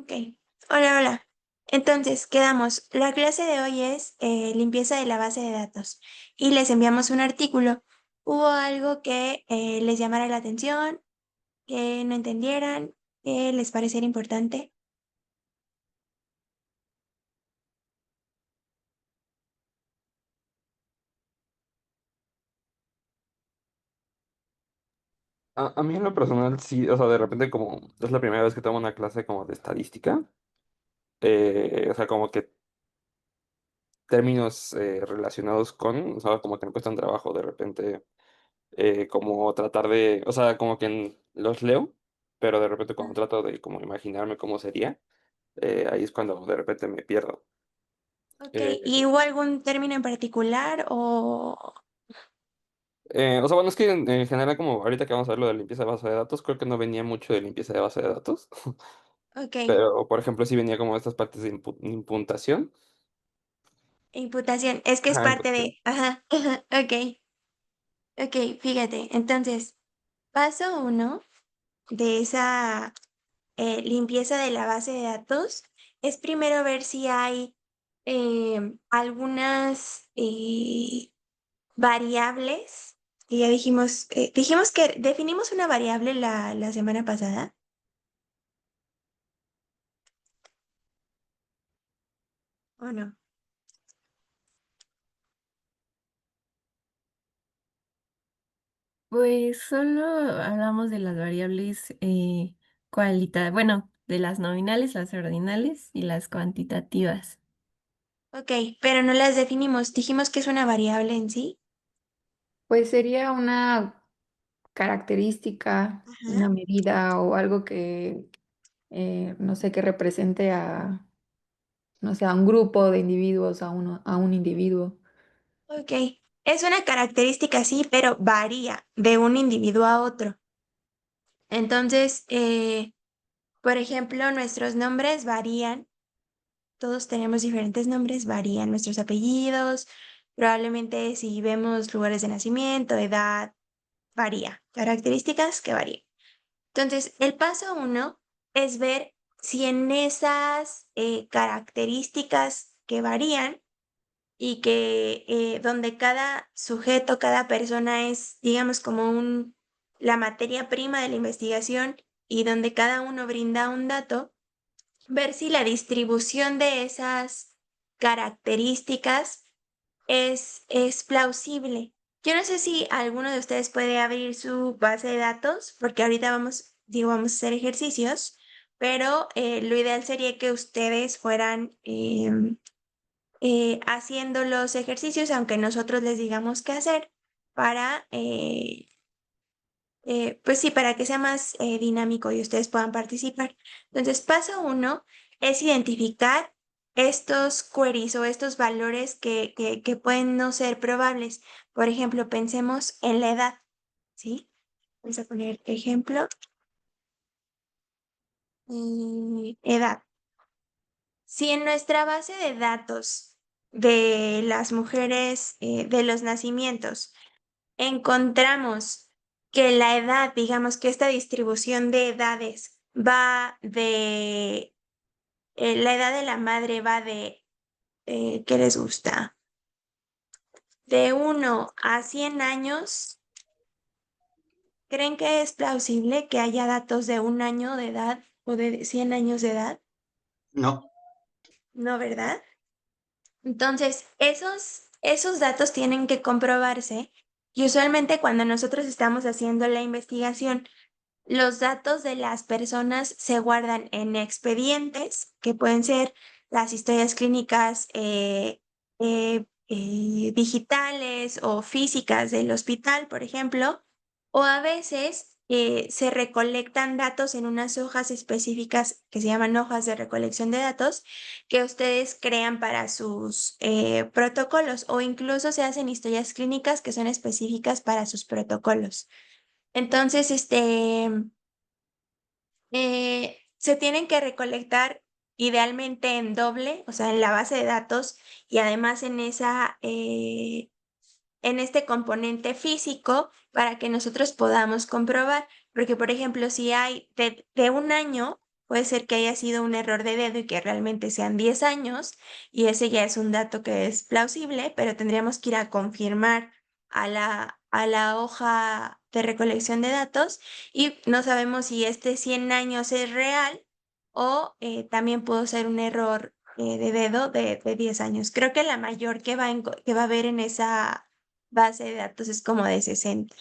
Ok. Hola, hola. Entonces, quedamos. La clase de hoy es limpieza de la base de datos y les enviamos un artículo. ¿Hubo algo que les llamara la atención, que no entendieran, que les pareciera importante? A mí en lo personal sí, o sea, de repente como es la primera vez que tomo una clase como de estadística, o sea, como que términos relacionados con, o sea, como que me cuestan trabajo de repente, como tratar de, o sea, como que los leo, pero de repente cuando Ah, trato de como imaginarme cómo sería, ahí es cuando de repente me pierdo. ok. ¿Y Eh, hubo algún término en particular o...? o sea, bueno, es que en general como ahorita que vamos a ver lo de limpieza de base de datos, creo que no venía mucho de limpieza de base de datos, Ok. pero por ejemplo sí venía como estas partes de impuntación. Imputación. Es que es Ajá, parte imputación. de... Ajá. Ok. Ok, fíjate. Entonces, paso uno de esa limpieza de la base de datos es primero ver si hay algunas variables que ya dijimos que definimos una variable la semana pasada, ¿o no? Pues solo hablamos de las variables bueno, de las nominales, las ordinales y las cuantitativas. Ok, pero no las definimos, dijimos que es una variable en sí. Pues sería una característica, Ajá. una medida o algo que, no sé, que represente no sé, a un grupo de individuos, a un individuo. Ok, es una característica sí, pero varía de un individuo a otro. Entonces, por ejemplo, nuestros nombres varían. Todos tenemos diferentes nombres, varían nuestros apellidos, probablemente si vemos lugares de nacimiento, edad, varía, características que varían. Entonces, el paso uno es ver si en esas características que varían y que donde cada sujeto, cada persona es, digamos, como la materia prima de la investigación y donde cada uno brinda un dato, ver si la distribución de esas características es plausible. Yo no sé si alguno de ustedes puede abrir su base de datos, porque ahorita vamos a hacer ejercicios, pero lo ideal sería que ustedes fueran haciendo los ejercicios, aunque nosotros les digamos qué hacer, para pues sí, para que sea más dinámico y ustedes puedan participar. Entonces, paso uno es identificar estos queries o estos valores que pueden no ser probables. Por ejemplo, pensemos en la edad, ¿sí? Vamos a poner ejemplo, edad. Si en nuestra base de datos de las mujeres, de los nacimientos, encontramos que la edad, digamos que esta distribución de edades va de, la edad de la madre va de, ¿qué les gusta? De 1 a 100 años. ¿Creen que es plausible que haya datos de 1 año de edad o de 100 años de edad? No, No, ¿verdad? Entonces, esos datos tienen que comprobarse y usualmente cuando nosotros estamos haciendo la investigación, los datos de las personas se guardan en expedientes, que pueden ser las historias clínicas digitales o físicas del hospital, por ejemplo, o a veces se recolectan datos en unas hojas específicas que se llaman hojas de recolección de datos que ustedes crean para sus protocolos o incluso se hacen historias clínicas que son específicas para sus protocolos. Entonces, se tienen que recolectar idealmente en doble, o sea, en la base de datos y además en este componente físico para que nosotros podamos comprobar. Porque, por ejemplo, si hay de 1 año, Puede ser que haya sido un error de dedo y que realmente sean 10 años, y ese ya es un dato que es plausible, pero tendríamos que ir a confirmar a la hoja de recolección de datos y no sabemos si este 100 años es real o también pudo ser un error de dedo de 10 años. Creo que la mayor que va a haber en esa base de datos es como de 60.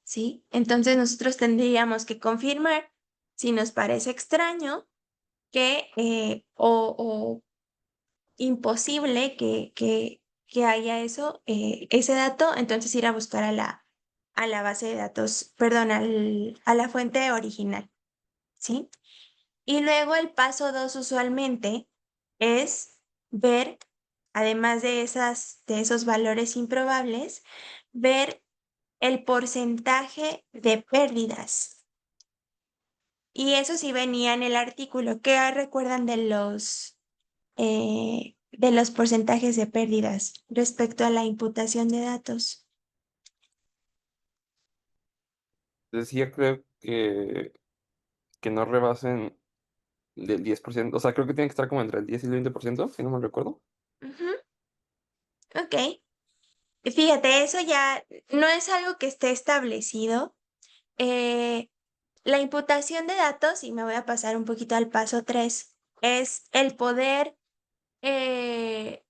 ¿Sí? Entonces nosotros tendríamos que confirmar si nos parece extraño que o imposible que haya eso, ese dato, entonces ir a buscar a la base de datos, perdón, a la fuente original, ¿sí? Y luego el paso 2 usualmente es ver, además de esos valores improbables, ver el porcentaje de pérdidas. Y eso sí venía en el artículo. ¿Qué recuerdan de los porcentajes de pérdidas respecto a la imputación de datos? Decía, creo que no rebasen del 10%. O sea, creo que tiene que estar como entre el 10 y el 20%, si no me recuerdo. Ujú, ok. Fíjate, eso ya no es algo que esté establecido. Eh, la imputación de datos, y me voy a pasar un poquito al paso 3, es el poder eh,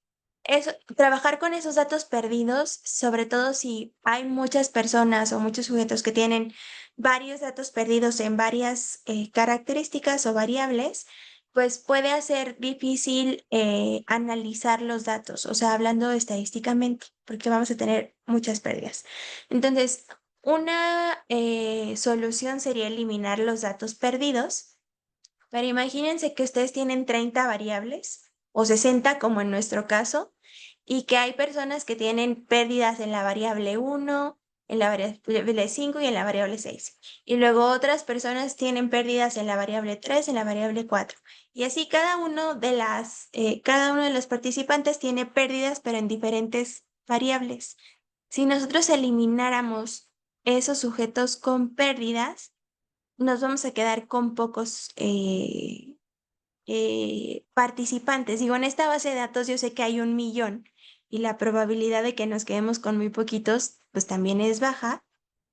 trabajar con esos datos perdidos, sobre todo si hay muchas personas o muchos sujetos que tienen varios datos perdidos en varias características o variables, pues puede hacer difícil analizar los datos, o sea, hablando estadísticamente, porque vamos a tener muchas pérdidas. Entonces, una solución sería eliminar los datos perdidos, pero imagínense que ustedes tienen 30 variables o 60 como en nuestro caso, y que hay personas que tienen pérdidas en la variable 1, en la variable 5 y en la variable 6. Y luego otras personas tienen pérdidas en la variable 3, en la variable 4. Y así cada uno de los participantes tiene pérdidas, pero en diferentes variables. Si nosotros elimináramos esos sujetos con pérdidas, nos vamos a quedar con pocos participantes. Digo, en esta base de datos yo sé que hay 1 millón y la probabilidad de que nos quedemos con muy poquitos, pues también es baja,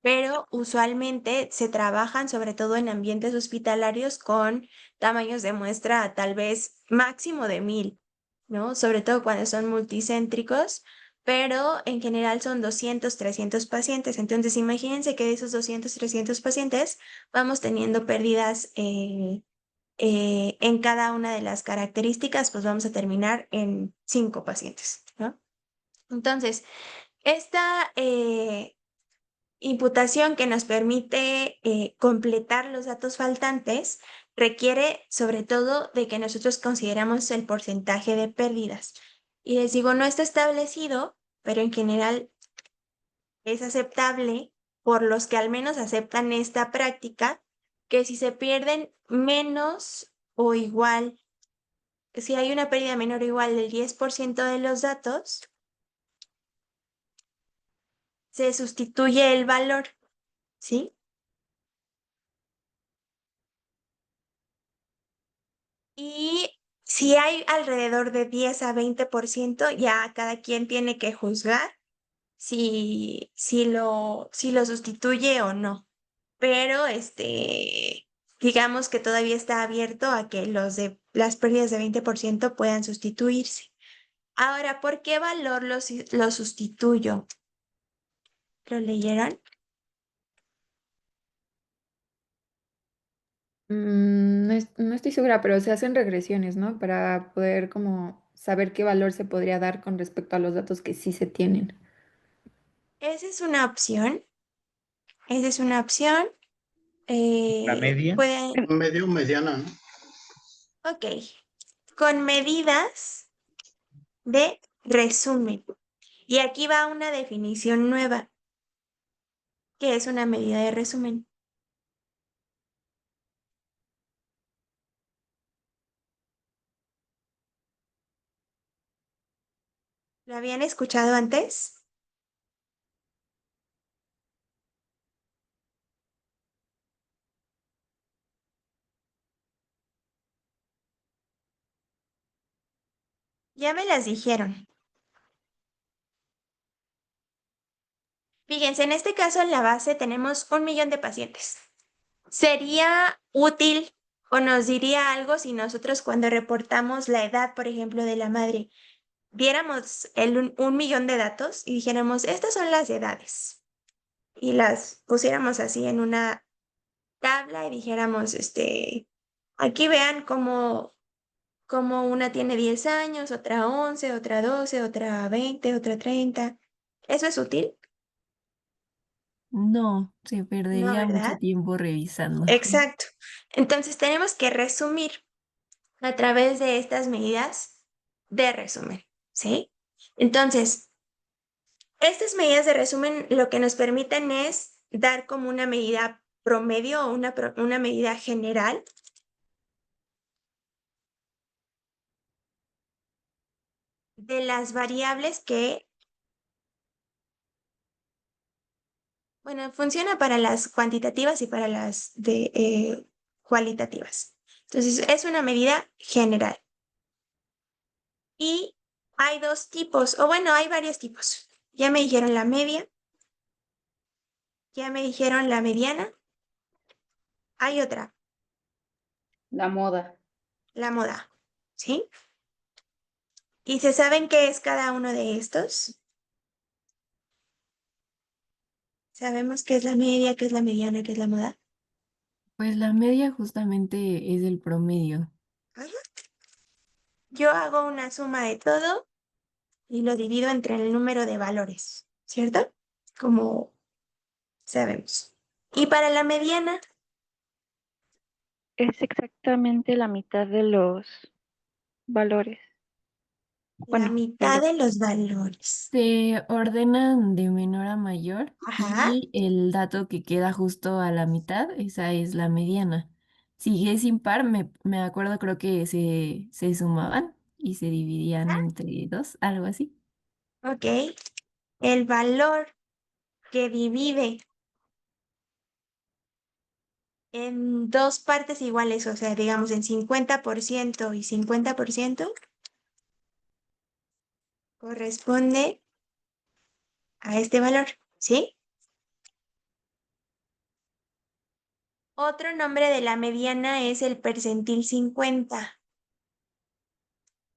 pero usualmente se trabajan sobre todo en ambientes hospitalarios con tamaños de muestra tal vez máximo de 1000, ¿no? Sobre todo cuando son multicéntricos. Pero en general son 200, 300 pacientes. Entonces, imagínense que de esos 200, 300 pacientes vamos teniendo pérdidas en cada una de las características, pues vamos a terminar en 5 pacientes, ¿no? Entonces, esta imputación que nos permite completar los datos faltantes requiere sobre todo de que nosotros consideramos el porcentaje de pérdidas. Y les digo, no está establecido, pero en general es aceptable por los que al menos aceptan esta práctica, que si se pierden menos o igual, si hay una pérdida menor o igual del 10% de los datos, se sustituye el valor, ¿sí? Y si hay alrededor de 10 a 20%, ya cada quien tiene que juzgar si lo sustituye o no. Pero digamos que todavía está abierto a que los de las pérdidas de 20% puedan sustituirse. Ahora, ¿por qué valor lo sustituyo? ¿Lo leyeron? No estoy segura, pero se hacen regresiones, ¿no? Para poder como saber qué valor se podría dar con respecto a los datos que sí se tienen. Esa es una opción. Esa es una opción. La media, Pueden, Medio mediana, ¿no? ok, con medidas de resumen. Y aquí va una definición nueva, que es una medida de resumen. ¿Lo habían escuchado antes? Ya me las dijeron. Fíjense, en este caso en la base tenemos 1 millón de pacientes. ¿Sería útil o nos diría algo si nosotros cuando reportamos la edad, por ejemplo, de la madre, viéramos 1 millón de datos y dijéramos, estas son las edades? Y las pusiéramos así en una tabla y dijéramos, aquí vean cómo una tiene 10 años, otra 11, otra 12, otra 20, otra 30. ¿Eso es útil? No, se No, perdería mucho ¿verdad? tiempo revisando. Exacto. Entonces tenemos que resumir a través de estas medidas de resumen, ¿sí? Entonces, estas medidas de resumen lo que nos permiten es dar como una medida promedio o una medida general de las variables que, bueno, funciona para las cuantitativas y para las cualitativas. Entonces, es una medida general. Y hay dos tipos, o bueno, hay varios tipos. Ya me dijeron la media, ya me dijeron la mediana. Hay otra, La moda. la moda, ¿sí? ¿Y se saben qué es cada uno de estos? ¿Sabemos qué es la media, qué es la mediana, qué es la moda? Pues la media justamente es el promedio. Ajá. Yo hago una suma de todo y lo divido entre el número de valores, ¿cierto? Como sabemos. Y para la mediana, Es exactamente la mitad de los valores. la Bueno, de mitad lo de los valores. Se ordenan de menor a mayor Ajá. y el dato que queda justo a la mitad, esa es la mediana. Si es impar, me acuerdo, creo que se sumaban y se dividían entre dos, algo así. Ok. El valor que divide en dos partes iguales, o sea, digamos en 50% y 50%, corresponde a este valor, ¿sí? Otro nombre de la mediana es el percentil 50.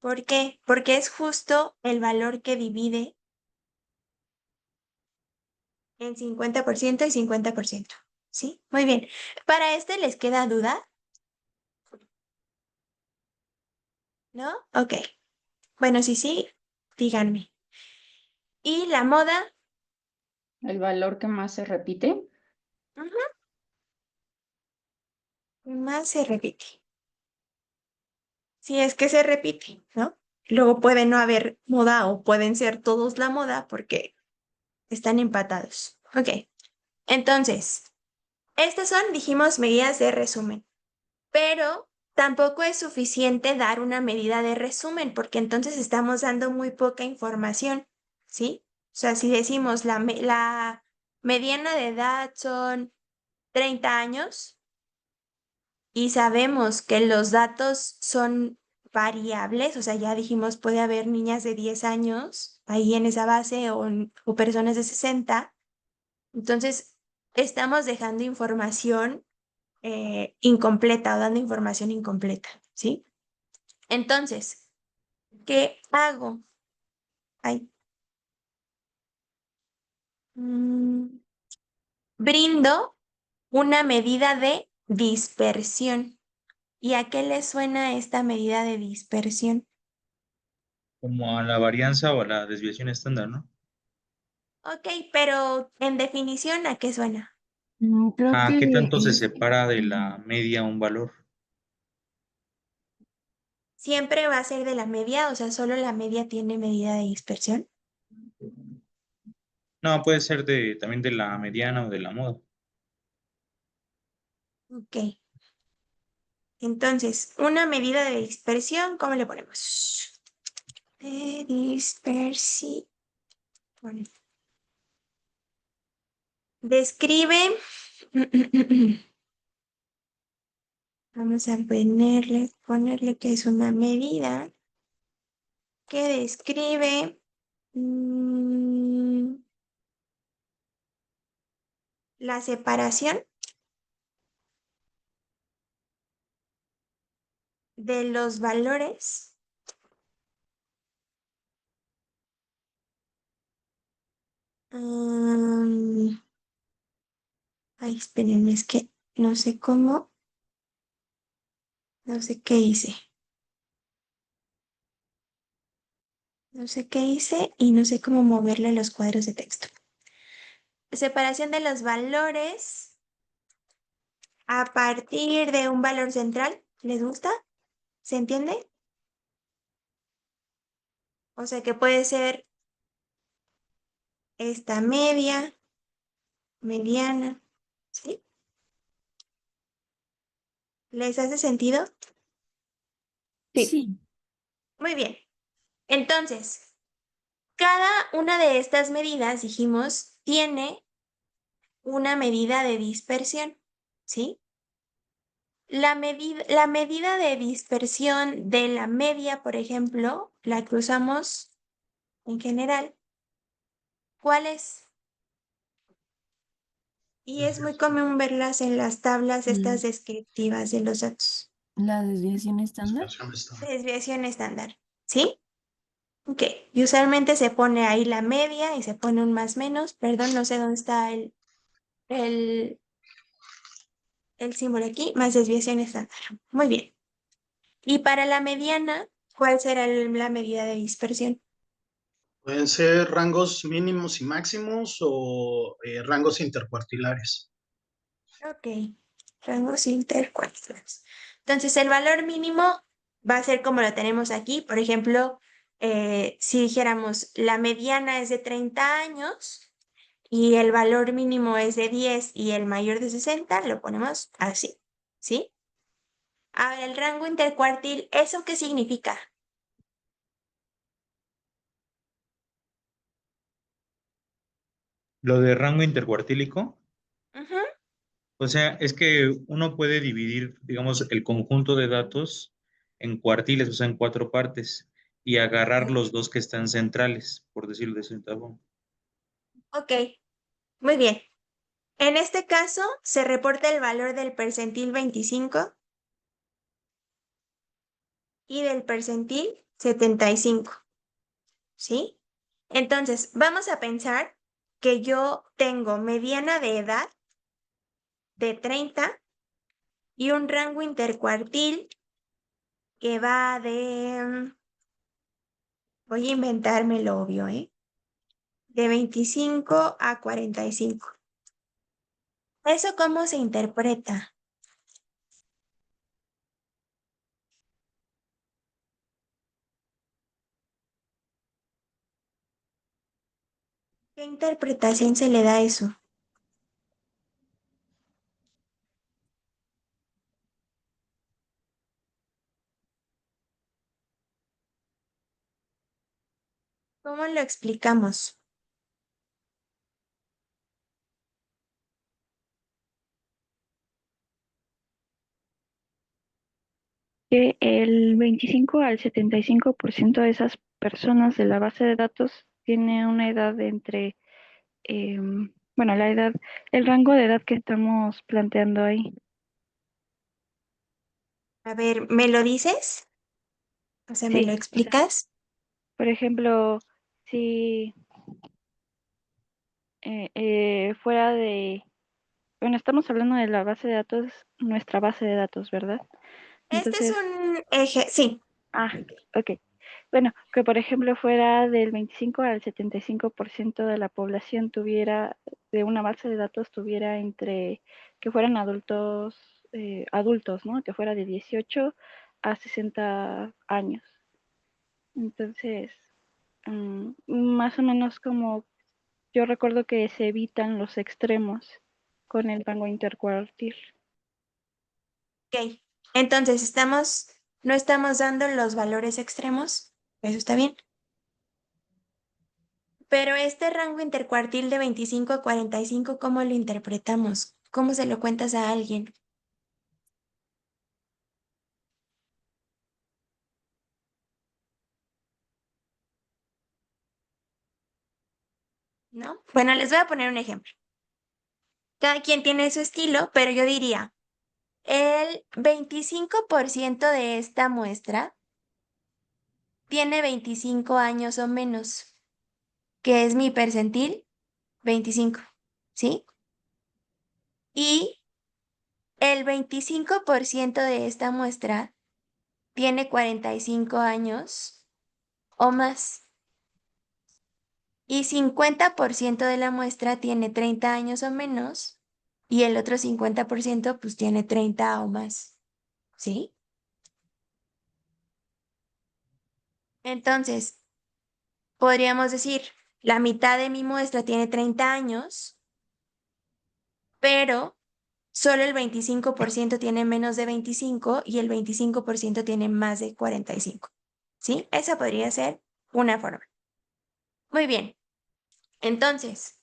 ¿Por qué? Porque es justo el valor que divide en 50% y 50%, ¿sí? Muy bien. ¿Para este les queda duda? ¿No? Ok. Bueno, sí, díganme. ¿Y la moda? El valor que más se repite. Ujú, más se repite. Si es que se repite, ¿no? Luego puede no haber moda o pueden ser todos la moda porque están empatados. Ok. Entonces, estas son, dijimos, medidas de resumen. Pero tampoco es suficiente dar una medida de resumen, porque entonces estamos dando muy poca información, ¿sí? O sea, si decimos la mediana de edad son 30 años y sabemos que los datos son variables, o sea, ya dijimos, puede haber niñas de 10 años ahí en esa base o personas de 60, entonces estamos dejando información incompleta o dando información incompleta, ¿sí? Entonces, ¿qué hago? Ay, mm, brindo una medida de dispersión. ¿Y a qué le suena esta medida de dispersión? como a la varianza o a la desviación estándar, ¿no? Ok, pero en definición, ¿a qué suena? Creo ¿A que qué tanto se es... separa de ujú. la media un valor? ¿Siempre va a ser de la media? O sea, ¿solo la media tiene medida de dispersión? No, puede ser también de la mediana o de la moda. Ok. Entonces, una medida de dispersión, ¿cómo le ponemos? De dispersión. Describe, vamos a ponerle que es una medida que describe la separación de los valores ay, espérenme, es que no sé cómo, no sé qué hice. No sé qué hice y no sé cómo moverle los cuadros de texto. Separación de los valores a partir de un valor central. ¿Les gusta? ¿Se entiende? O sea que puede ser esta media, mediana, ¿sí? ¿Les hace sentido? Sí. Sí, Muy bien. Entonces, cada una de estas medidas, dijimos, tiene una medida de dispersión, ¿sí? La medida de dispersión de la media, por ejemplo, la que usamos en general, ¿cuál es? Y es muy común verlas en las tablas estas Mm. descriptivas de los datos. la desviación estándar. Desviación estándar, ¿sí? Ok. Y usualmente se pone ahí la media y se pone un más menos. Perdón, no sé dónde está el, el símbolo aquí, más desviación estándar. Muy bien. Y para la mediana, ¿cuál será la medida de dispersión? Pueden ser rangos mínimos y máximos o rangos intercuartilares. Ok, rangos intercuartilares. Entonces, el valor mínimo va a ser como lo tenemos aquí. Por ejemplo, si dijéramos la mediana es de 30 años y el valor mínimo es de 10 y el mayor de 60, lo ponemos así, ¿sí? Ahora, el rango intercuartil, ¿eso qué significa? Lo de rango intercuartílico, Ujú, o sea, es que uno puede dividir, digamos, el conjunto de datos en cuartiles, o sea, en cuatro partes, y agarrar ok, los dos que están centrales, por decirlo de cierta forma. ok, muy bien. En este caso, se reporta el valor del percentil 25 y del percentil 75, ¿sí? Entonces, vamos a pensar que yo tengo mediana de edad de 30 y un rango intercuartil que va voy a inventarme lo obvio, ¿eh? De 25 a 45. ¿Eso cómo se interpreta? ¿Qué interpretación se le da a eso? ¿Cómo lo explicamos? Que el 25 al 75% de esas personas de la base de datos tiene una edad de entre, bueno, la edad, el rango de edad que estamos planteando ahí. A ver, ¿me lo dices? O sea, ¿me lo Sí, o sea, explicas? por ejemplo, si fuera de, bueno, estamos hablando de la base de datos, nuestra base de datos, ¿verdad? Este es Entonces, un eje, sí, ah, ok. Bueno, que por ejemplo fuera del 25 al 75% de la población tuviera, de una base de datos tuviera entre, que fueran adultos, adultos, ¿no? Que fuera de 18 a 60 años. Entonces, más o menos como yo recuerdo que se evitan los extremos con el rango intercuartil. ok. Entonces, no estamos dando los valores extremos, eso está bien. Pero este rango intercuartil de 25 a 45, ¿cómo lo interpretamos? ¿Cómo se lo cuentas a alguien? ¿no? Bueno, les voy a poner un ejemplo. Cada quien tiene su estilo, pero yo diría, el 25% de esta muestra tiene 25 años o menos, que es mi percentil 25, ¿sí? Y el 25% de esta muestra tiene 45 años o más. Y 50% de la muestra tiene 30 años o menos. Y el otro 50% pues tiene 30 o más. ¿Sí? Entonces, podríamos decir, la mitad de mi muestra tiene 30 años, pero solo el 25% tiene menos de 25 y el 25% tiene más de 45. ¿Sí? Esa podría ser una forma. Muy bien. Entonces,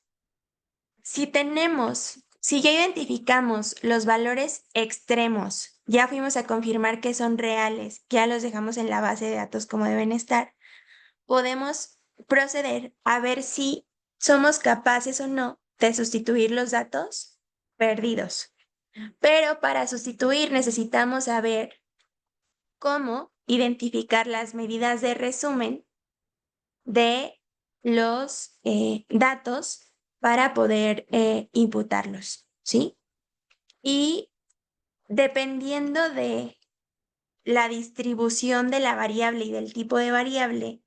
si ya identificamos los valores extremos, ya fuimos a confirmar que son reales, ya los dejamos en la base de datos como deben estar, podemos proceder a ver si somos capaces o no de sustituir los datos perdidos. Pero para sustituir necesitamos saber cómo identificar las medidas de resumen de los datos para poder imputarlos, ¿sí? Y dependiendo de la distribución de la variable y del tipo de variable,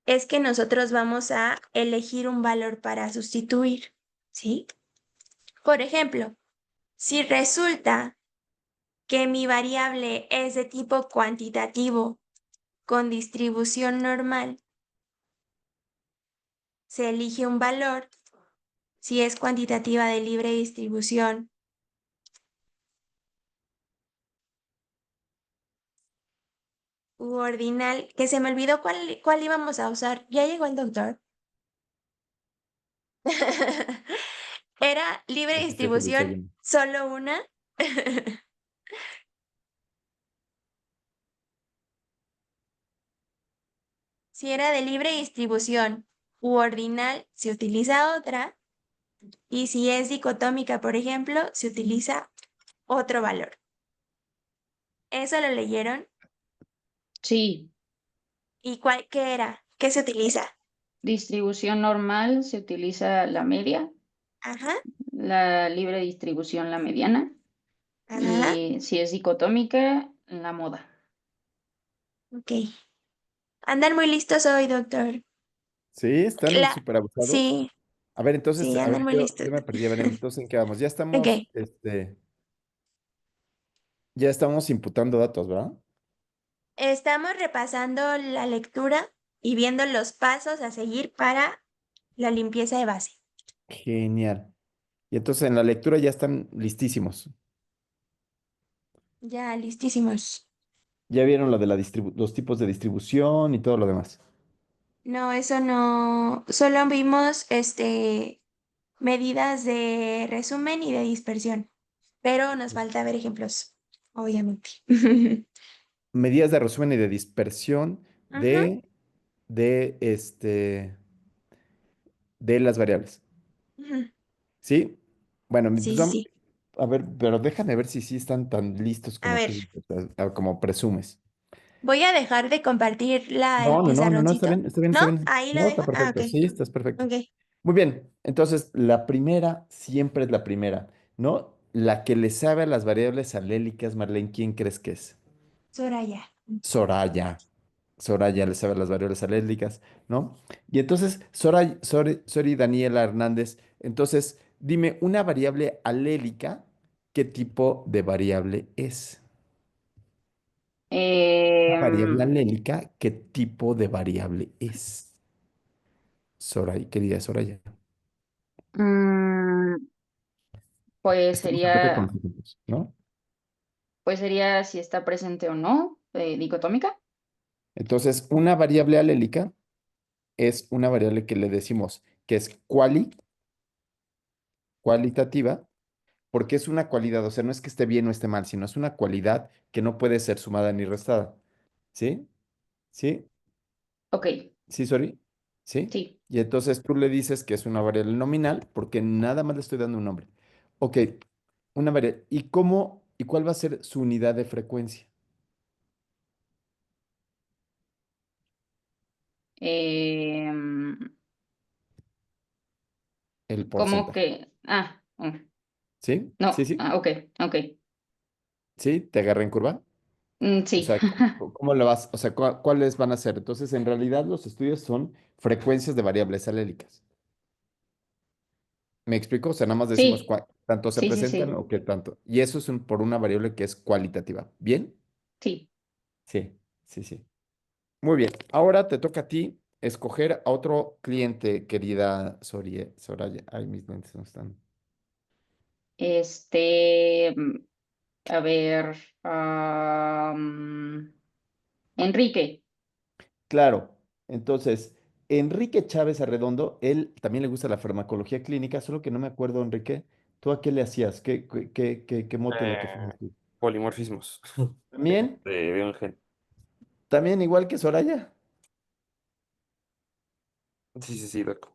es que nosotros vamos a elegir un valor para sustituir, ¿sí? Por ejemplo, si resulta que mi variable es de tipo cuantitativo con distribución normal, se elige un valor. Si es cuantitativa de libre distribución, u ordinal, que se me olvidó cuál íbamos a usar. Ya llegó el doctor. Era libre Aquí está tu distribución, desayuno. solo una. Si era de libre distribución u ordinal, se utiliza otra. Y si es dicotómica, por ejemplo, se utiliza otro valor. ¿Eso lo leyeron? Sí, ¿Y qué era? ¿Qué se utiliza? distribución normal se utiliza la media, Ajá, la libre distribución la mediana ajá, y si es dicotómica la moda. ok. Andan muy listos hoy, doctor. Sí, están La, súper abusados. sí, A ver, entonces, sí, a andan ver, muy yo listos. me perdí. A ver, entonces, ¿en qué vamos? Ok. Ya estamos imputando datos, ¿verdad? Estamos repasando la lectura y viendo los pasos a seguir para la limpieza de base. Genial. Y entonces en la lectura ya están listísimos. Ya, listísimos. Ya vieron lo de los tipos de distribución y todo lo demás. No, eso no. Solo vimos medidas de resumen y de dispersión. Pero nos falta ver ejemplos, obviamente. Medidas de resumen y de dispersión Ujú, de, este, de las variables. ujú. ¿Sí? Bueno, Sí, pues sí, sí. a ver, pero déjame ver si sí están tan listos A como ver, tú, o sea, como presumes. voy a dejar de compartir el No, no, no, no, no, está pizarroncito. bien, está bien, ¿No? está bien. Ahí lo No, dejo. está Ah, perfecto. ok. Sí, estás perfecto. Ok. Muy bien. Entonces, la primera siempre es la primera, ¿no? La que le sabe a las variables alélicas, Marlene, ¿quién crees que es? Soraya. Soraya. Soraya le sabe a las variables alélicas, ¿no? Y entonces, Sori Daniela Hernández, entonces, dime una variable alélica, ¿qué tipo de variable es? Una variable Em, alélica, ¿qué tipo de variable es? Soraya, querida Soraya. mm, pues Estamos a tope con sería, los ejemplos, ¿no? pues sería si está presente o no, dicotómica. Entonces, una variable alélica es una variable que le decimos que es cualitativa, porque es una cualidad, o sea, no es que esté bien o esté mal, sino es una cualidad que no puede ser sumada ni restada. ¿Sí? ¿Sí? Ok, ¿Sí, Sori? ¿Sí? sí. Y entonces tú le dices que es una variable nominal porque nada más le estoy dando un nombre. Ok, una variable. ¿Y cuál va a ser su unidad de frecuencia? Em, El ¿Cómo porcentaje. que? ¿Sí? Sí, No, sí. ok, ok. ¿Sí? ¿Te agarra en curva? O Sí. sea, ¿cómo lo vas? O sea, ¿cuáles van a ser? Entonces, en realidad los estudios son frecuencias de variables alélicas. ¿Me explico? O sea, nada más decimos Sí, tanto se sí, sí, presentan sí, o qué tanto. Y eso es por una variable que es cualitativa. ¿Bien? sí. Sí, sí, sí. Muy bien. Ahora te toca a ti escoger a otro cliente, querida Soraya. Ay, mis lentes no están. Este, a ver, Enrique. Claro. Entonces, Enrique Chávez Arredondo, él también le gusta la farmacología clínica, solo que no me acuerdo, Enrique, ¿tú a qué le hacías? ¿Qué método te fuiste? Polimorfismos ¿También? de un gen. ¿También igual que Soraya? Sí, sí, sí, loco.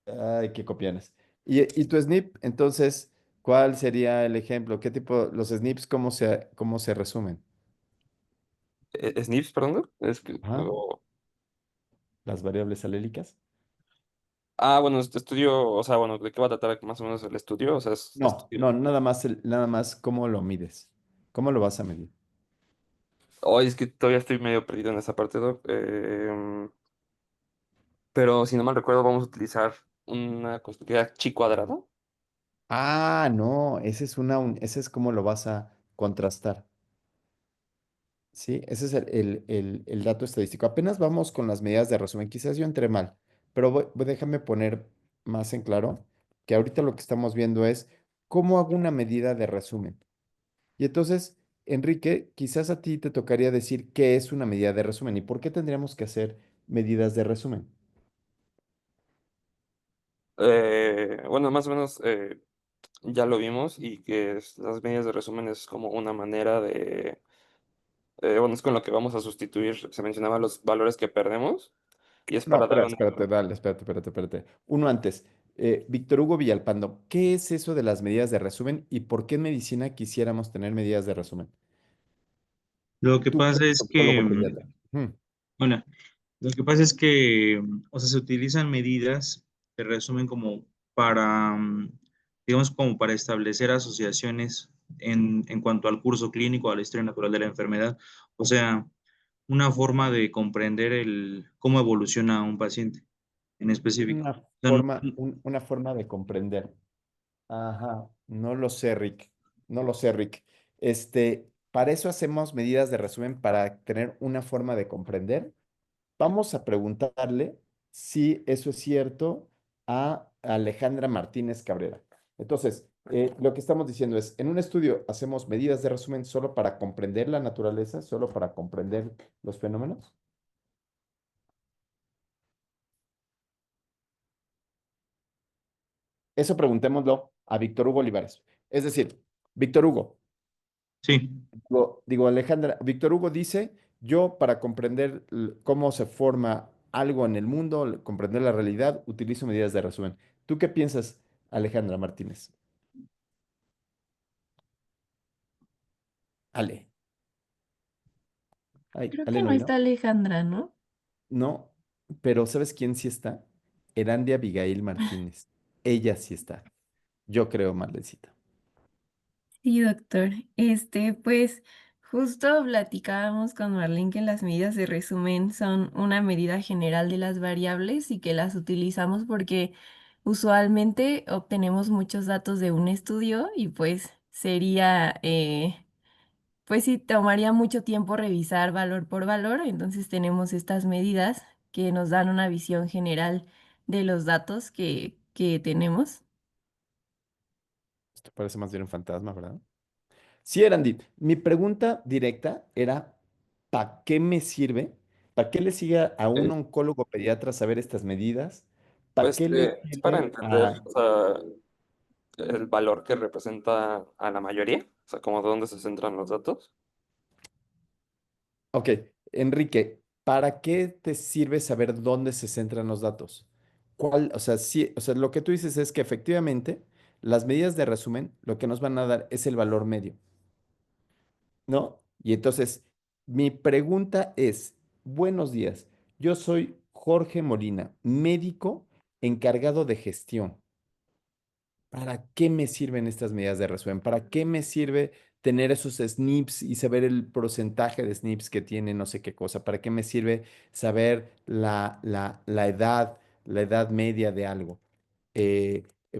Ay, qué copianes. ¿Y tu SNP, entonces, cuál sería el ejemplo? ¿Qué tipo, los SNPs, cómo se resumen? ¿SNPs, perdón? Es que, Ajá, las variables alélicas. bueno, este estudio, o sea, bueno, ¿de qué va a tratar más o menos el estudio? O sea, es No, estudio. no, nada más cómo lo mides. ¿Cómo lo vas a medir? Hoy es que todavía estoy medio perdido en esa parte, Doc. Pero si no mal recuerdo, vamos a utilizar una cosa que era chi cuadrado. Ah, no, ese es cómo lo vas a contrastar. ¿Sí? Ese es el dato estadístico. Apenas vamos con las medidas de resumen. Quizás yo entré mal, pero déjame poner más en claro que ahorita lo que estamos viendo es cómo hago una medida de resumen. Y entonces, Enrique, quizás a ti te tocaría decir qué es una medida de resumen y por qué tendríamos que hacer medidas de resumen. Bueno, más o menos ya lo vimos y que las medidas de resumen es como una manera de, bueno, es con lo que vamos a sustituir, se mencionaba los valores que perdemos y es No, para dar espérate, una... espérate, dale, espérate. Uno antes. Víctor Hugo Villalpando, ¿qué es eso de las medidas de resumen y por qué en medicina quisiéramos tener medidas de resumen? Lo que Tú que pasa eres es que, oncólogo pediatra. Ujú. bueno, lo que pasa es que, o sea, se utilizan medidas de resumen como para, digamos, como para establecer asociaciones en cuanto al curso clínico, a la historia natural de la enfermedad. O sea, una forma de comprender cómo evoluciona un paciente en específico. Una O sea, una forma de comprender. Ajá, no lo sé, Rick. No lo sé, Rick. Para eso hacemos medidas de resumen para tener una forma de comprender. Vamos a preguntarle si eso es cierto a Alejandra Martínez Cabrera. Entonces, lo que estamos diciendo es, en un estudio hacemos medidas de resumen solo para comprender la naturaleza, solo para comprender los fenómenos. Eso preguntémoslo a Víctor Hugo Olivares. Es decir, Víctor Hugo, sí. digo, Alejandra, Víctor Hugo dice, yo para comprender cómo se forma algo en el mundo, comprender la realidad, utilizo medidas de resumen. ¿Tú qué piensas, Alejandra Martínez? Ale. Ay, Creo Ale que no no vino. está Alejandra, ¿no? No, pero ¿sabes quién sí está? Erandia Abigail Martínez. Ella sí está. Yo creo, Marlencita. Sí, doctor. Pues justo platicábamos con Marlene que las medidas de resumen son una medida general de las variables y que las utilizamos porque usualmente obtenemos muchos datos de un estudio y pues pues sí, tomaría mucho tiempo revisar valor por valor, entonces tenemos estas medidas que nos dan una visión general de los datos que tenemos. Esto parece más bien un fantasma, ¿verdad? Sí, Erandi. Mi pregunta directa era, ¿para qué me sirve? ¿Para qué le sigue a un eh, oncólogo pediatra saber estas medidas? ¿Para Pues qué le es para sirve entender, a... o sea, el valor que representa a la mayoría, o sea, como de dónde se centran los datos. Ok, Enrique, ¿para qué te sirve saber dónde se centran los datos? ¿Cuál, o sea, sí, o sea, lo que tú dices es que efectivamente las medidas de resumen lo que nos van a dar es el valor medio, ¿no? Y entonces, mi pregunta es, buenos días, yo soy Jorge Molina, médico encargado de gestión. ¿Para qué me sirven estas medidas de resumen? ¿Para qué me sirve tener esos SNPs y saber el porcentaje de SNPs que tiene no sé qué cosa? ¿Para qué me sirve saber la edad media de algo?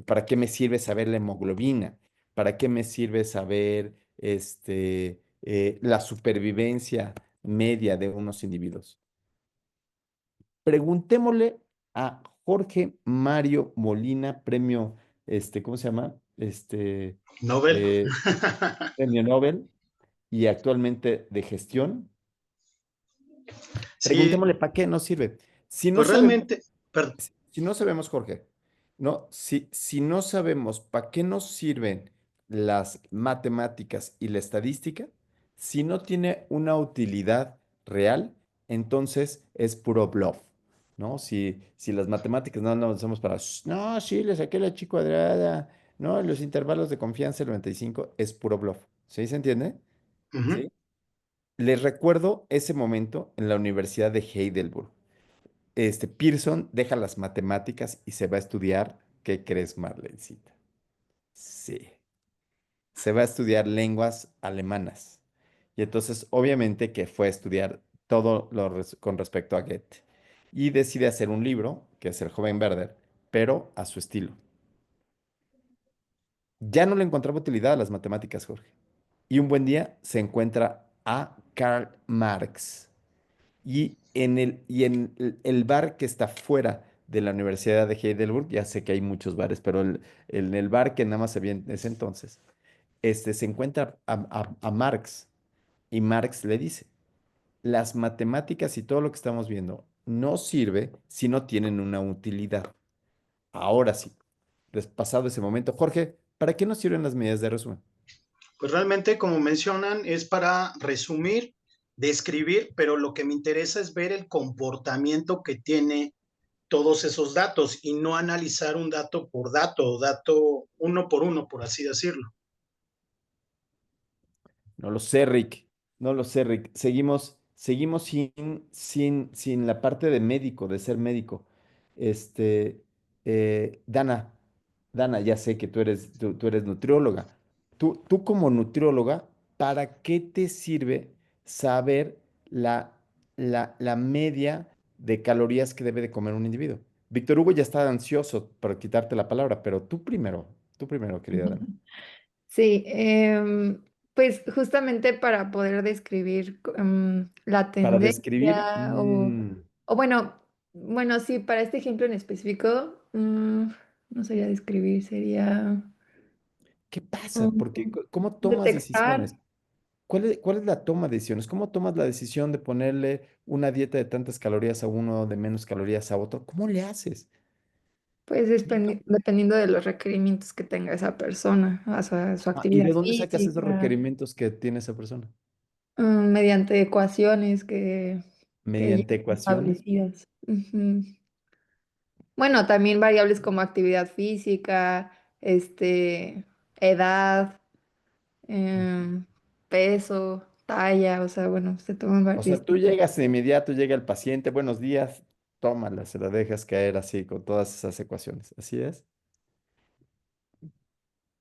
¿Para qué me sirve saber la hemoglobina? ¿Para qué me sirve saber la supervivencia media de unos individuos? Preguntémosle a Jorge Mario Molina, premio, ¿cómo se llama? Nobel. Eh, premio Nobel y actualmente de gestión. Sí, Preguntémosle para qué nos sirve. Si no pues sabemos, realmente, si no sabemos, Jorge, no, si no sabemos para qué nos sirven las matemáticas y la estadística, si no tiene una utilidad real, entonces es puro bluff, ¿no? Si las matemáticas no las usamos para, no, sí, le saqué la chi cuadrada, no, los intervalos de confianza, el 95, es puro bluff. ¿Sí se entiende? ujú. ¿Sí? Les recuerdo ese momento en la Universidad de Heidelberg. Pearson deja las matemáticas y se va a estudiar, ¿qué crees, Marlencita? Sí, se va a estudiar lenguas alemanas. Y entonces, obviamente que fue a estudiar todo con respecto a Goethe. Y decide hacer un libro, que es El joven Werther, pero a su estilo. Ya no le encontraba utilidad a las matemáticas, Jorge. Y un buen día se encuentra a Karl Marx. Y en el bar que está fuera de la Universidad de Heidelberg, ya sé que hay muchos bares, pero en el bar que nada más había en ese entonces, se encuentra a Marx y Marx le dice, las matemáticas y todo lo que estamos viendo no sirve si no tienen una utilidad. Ahora sí, pasado ese momento, Jorge, ¿para qué nos sirven las medidas de resumen? Pues realmente, como mencionan, es para resumir, describir, pero lo que me interesa es ver el comportamiento que tiene todos esos datos y no analizar un dato por dato, dato uno por uno, por así decirlo. No lo sé, Rick. No lo sé, Rick. Seguimos sin la parte de médico, de ser médico. Este, Dana, Dana, ya sé que tú eres nutrióloga. Tú como nutrióloga, ¿para qué te sirve saber la, la media de calorías que debe de comer un individuo? Víctor Hugo ya está ansioso por quitarte la palabra, pero tú primero, querida Dana. Sí, pues justamente para poder describir la Para describir, tendencia o bueno, sí, para este ejemplo en específico, no sería describir, sería ¿qué pasa? Porque mm, ¿cómo tomas detectar. decisiones? ¿Cuál es la toma de decisiones? ¿Cómo tomas la decisión de ponerle una dieta de tantas calorías a uno, de menos calorías a otro? ¿Cómo le haces? Pues Sí. dependiendo de los requerimientos que tenga esa persona, su ¿Y actividad de dónde sacas esos física, requerimientos que tiene esa persona? mediante ecuaciones que ya ¿Mediante están ecuaciones? establecidas. Ujú. Bueno, también variables como actividad física, edad, em, peso, talla, o sea, bueno, se toman O sea, tú distintas. llegas de inmediato, llega el paciente, buenos días, tómala, se la dejas caer así con todas esas ecuaciones. ¿Así es?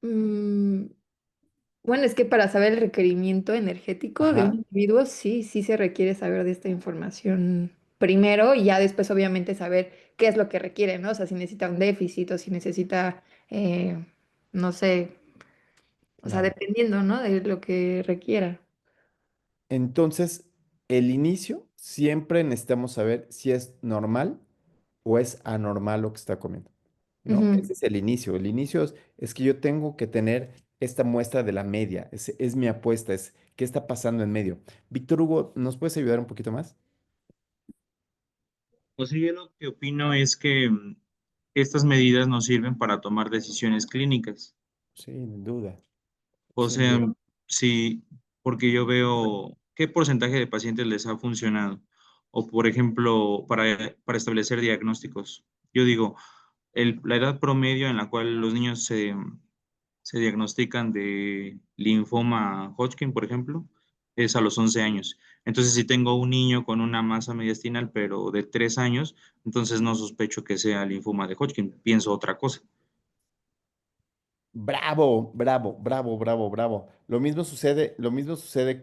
Mm, bueno, es que para saber el requerimiento energético de un Ajá, individuo, sí, sí se requiere saber de esta información primero y ya después obviamente saber qué es lo que requiere, ¿no? O sea, si necesita un déficit o si necesita, no sé, o sea, claro. dependiendo, ¿no? De lo que requiera. Entonces, el inicio siempre necesitamos saber si es normal o es anormal lo que está comiendo, ¿no? Ujú. Ese es el inicio. El inicio es que yo tengo que tener esta muestra de la media. Es mi apuesta, es qué está pasando en medio. Víctor Hugo, ¿nos puedes ayudar un poquito más? Pues sí, yo lo que opino es que estas medidas nos sirven para tomar decisiones clínicas. Sin duda, O sin sea, duda. sí, porque yo veo qué porcentaje de pacientes les ha funcionado. O, por ejemplo, para establecer diagnósticos. Yo digo, la edad promedio en la cual los niños se diagnostican de linfoma Hodgkin, por ejemplo, es a los 11 años. Entonces, si tengo un niño con una masa mediastinal, pero de 3 años, entonces no sospecho que sea linfoma de Hodgkin, pienso otra cosa. Bravo, bravo, bravo, bravo, bravo. Lo mismo sucede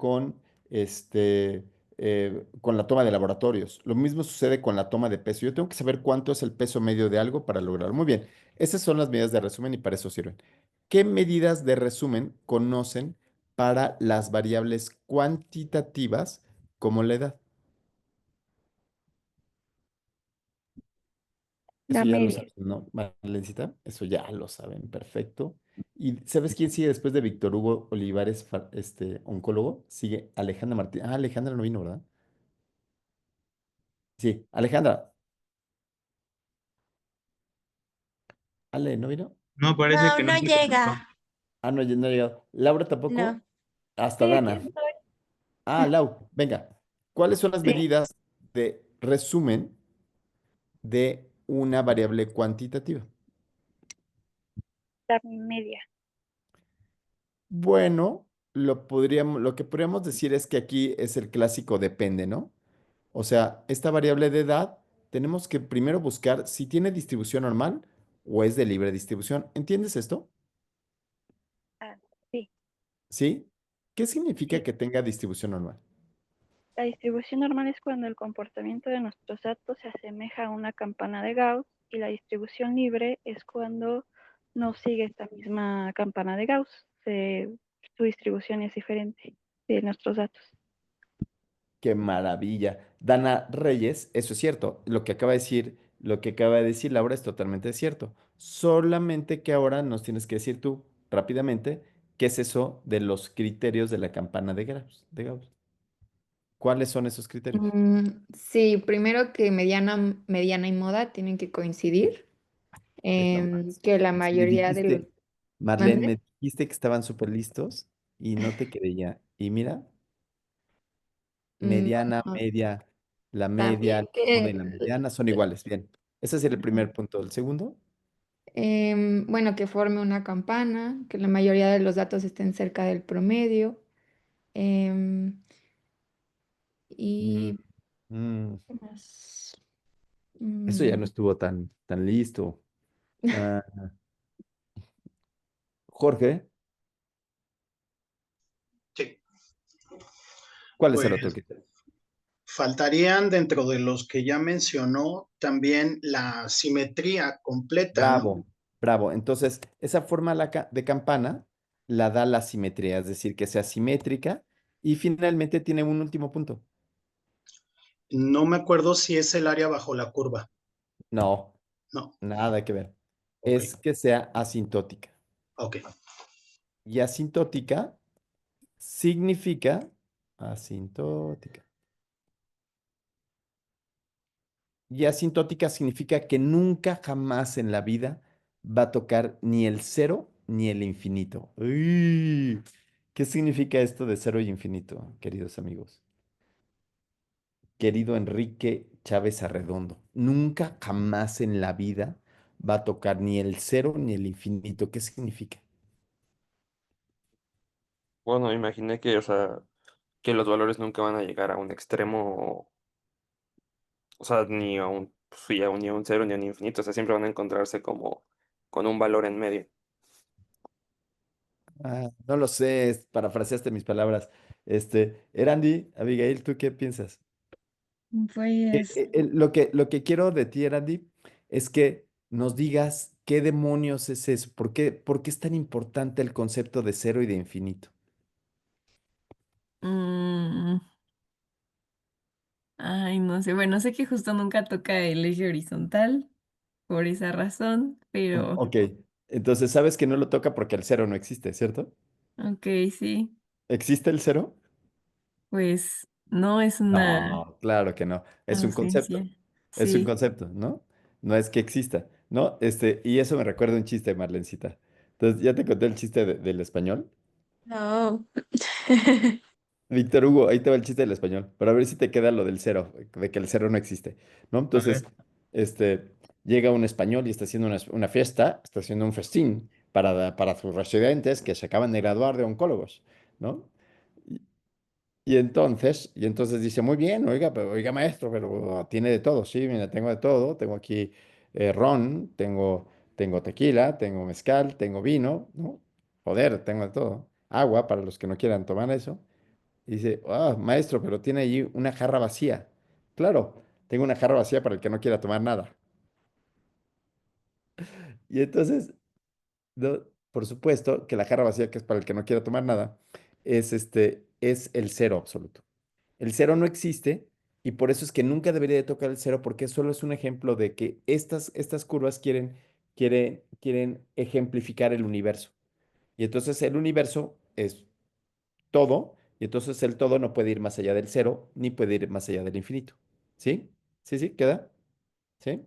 con la toma de laboratorios. Lo mismo sucede con la toma de peso. Yo tengo que saber cuánto es el peso medio de algo para lograrlo. Muy bien. Esas son las medidas de resumen y para eso sirven. ¿Qué medidas de resumen conocen para las variables cuantitativas como la edad? La Eso ya lo media. saben, ¿no, Marlencita? Eso ya lo saben, perfecto. ¿Y sabes quién sigue después de Víctor Hugo Olivares, oncólogo? Sigue Alejandra Martín. Ah, Alejandra no vino, ¿verdad? Sí, Alejandra. Ale, ¿no vino? No, parece No, que no no se conectó. llega. Ah, no, no ha llegado. Laura No. tampoco. Hasta Sí, aquí Dana. estoy. Ah, Lau, venga. ¿Cuáles son las Sí, medidas de resumen de una variable cuantitativa? la media. Bueno, lo que podríamos decir es que aquí es el clásico depende, ¿no? O sea, esta variable de edad, tenemos que primero buscar si tiene distribución normal o es de libre distribución. ¿Entiendes esto? Ah, sí, ¿Sí? ¿Qué significa sí. que tenga distribución normal? La distribución normal es cuando el comportamiento de nuestros datos se asemeja a una campana de Gauss y la distribución libre es cuando no sigue esta misma campana de Gauss. Su distribución es diferente de nuestros datos. ¡Qué maravilla! Dana Reyes, eso es cierto. Lo que acaba de decir Laura es totalmente cierto. Solamente que ahora nos tienes que decir tú rápidamente qué es eso de los criterios de la campana de Gauss. ¿Cuáles son esos criterios? Sí, primero que mediana y moda tienen que coincidir, Es lo más. que la Me mayoría de los... dijiste, Marlene, ¿Mande? me dijiste que estaban súper listos y no te creía. Y mira, Mm, mediana, no, media, la media, también la moda y que, la mediana son iguales. Bien, ese es el primer punto. El segundo, bueno, que forme una campana, que la mayoría de los datos estén cerca del promedio. em, mm, y mm, ¿qué más? eso ya no Mm, estuvo tan listo. Ah, Jorge, Sí, ¿cuál es el otro pues criterio? faltarían dentro de los que ya mencionó también la simetría completa, ¿no? Bravo, bravo. Entonces, esa forma de campana la da la simetría, es decir, que sea simétrica y finalmente tiene un último punto. No me acuerdo si es el área bajo la curva. No, No, nada que ver. ok, Es que sea asintótica. ok. Y asintótica significa asintótica. Y asintótica significa que nunca jamás en la vida va a tocar ni el cero ni el infinito. Uy, ¿qué significa esto de cero y infinito, queridos amigos? Querido Enrique Chávez Arredondo, nunca jamás en la vida va a tocar ni el cero ni el infinito. ¿Qué significa? Bueno, imaginé que, o sea, que los valores nunca van a llegar a un extremo, o sea, ni a un, sí, ni a un cero ni a un infinito, o sea, siempre van a encontrarse como con un valor en medio. Ah, no lo sé, parafraseaste mis palabras. Erandi, Abigail, ¿tú qué piensas? Pues, Lo que quiero de ti, Erandi, es que nos digas qué demonios es eso, por qué es tan importante el concepto de cero y de infinito. mm, ay, no sé, bueno, sé que justo nunca toca el eje horizontal por esa razón, pero Ok, entonces sabes que no lo toca porque el cero no existe, ¿cierto? ok, sí, ¿Existe el cero? pues no es una No, claro que no. Es un ausencia, concepto. Es un sí. concepto, ¿no? No es que exista, ¿no? Y eso me recuerda un chiste, Marlencita. Entonces, ¿ya te conté el chiste del español? No. Víctor Hugo, ahí te va el chiste del español, pero a ver si te queda lo del cero, de que el cero no existe, ¿no? A Entonces, ver. llega un español y está haciendo una fiesta, está haciendo un festín para sus residentes que se acaban de graduar de oncólogos, ¿no? Y entonces dice, muy bien, oiga, pero, oiga, maestro, pero tiene de todo, sí, mira, tengo de todo, tengo aquí ron, tengo tequila, tengo mezcal, tengo vino, ¿no? Joder, tengo de todo. Agua para los que no quieran tomar eso. Y dice, ah, maestro, pero tiene allí una jarra vacía. Claro, tengo una jarra vacía para el que no quiera tomar nada. Y entonces, no, por supuesto que la jarra vacía, que es para el que no quiera tomar nada, es el cero absoluto. El cero no existe y por eso es que nunca debería de tocar el cero porque solo es un ejemplo de que estas curvas quieren ejemplificar el universo. Y entonces el universo es todo y entonces el todo no puede ir más allá del cero ni puede ir más allá del infinito. ¿Sí? ¿Sí, sí? ¿Queda? ¿Sí?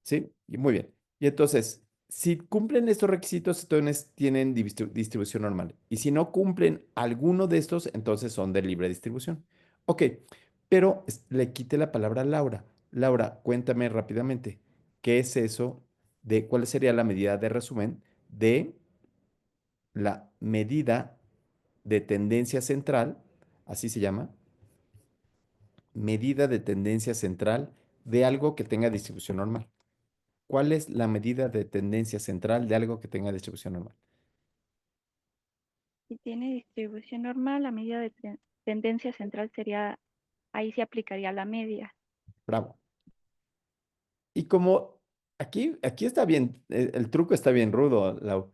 ¿Sí? Y muy bien. Y entonces, si cumplen estos requisitos, entonces tienen distribución normal. Y si no cumplen alguno de estos, entonces son de libre distribución. Ok, pero le quité la palabra a Laura. Laura, cuéntame rápidamente, ¿qué es eso de cuál sería la medida de resumen de la medida de tendencia central, así se llama, medida de tendencia central de algo que tenga distribución normal? ¿Cuál es la medida de tendencia central de algo que tenga distribución normal? Si tiene distribución normal, la medida de tendencia central sería, ahí se aplicaría la media. Bravo. Y como aquí está bien, el truco está bien rudo, Lau,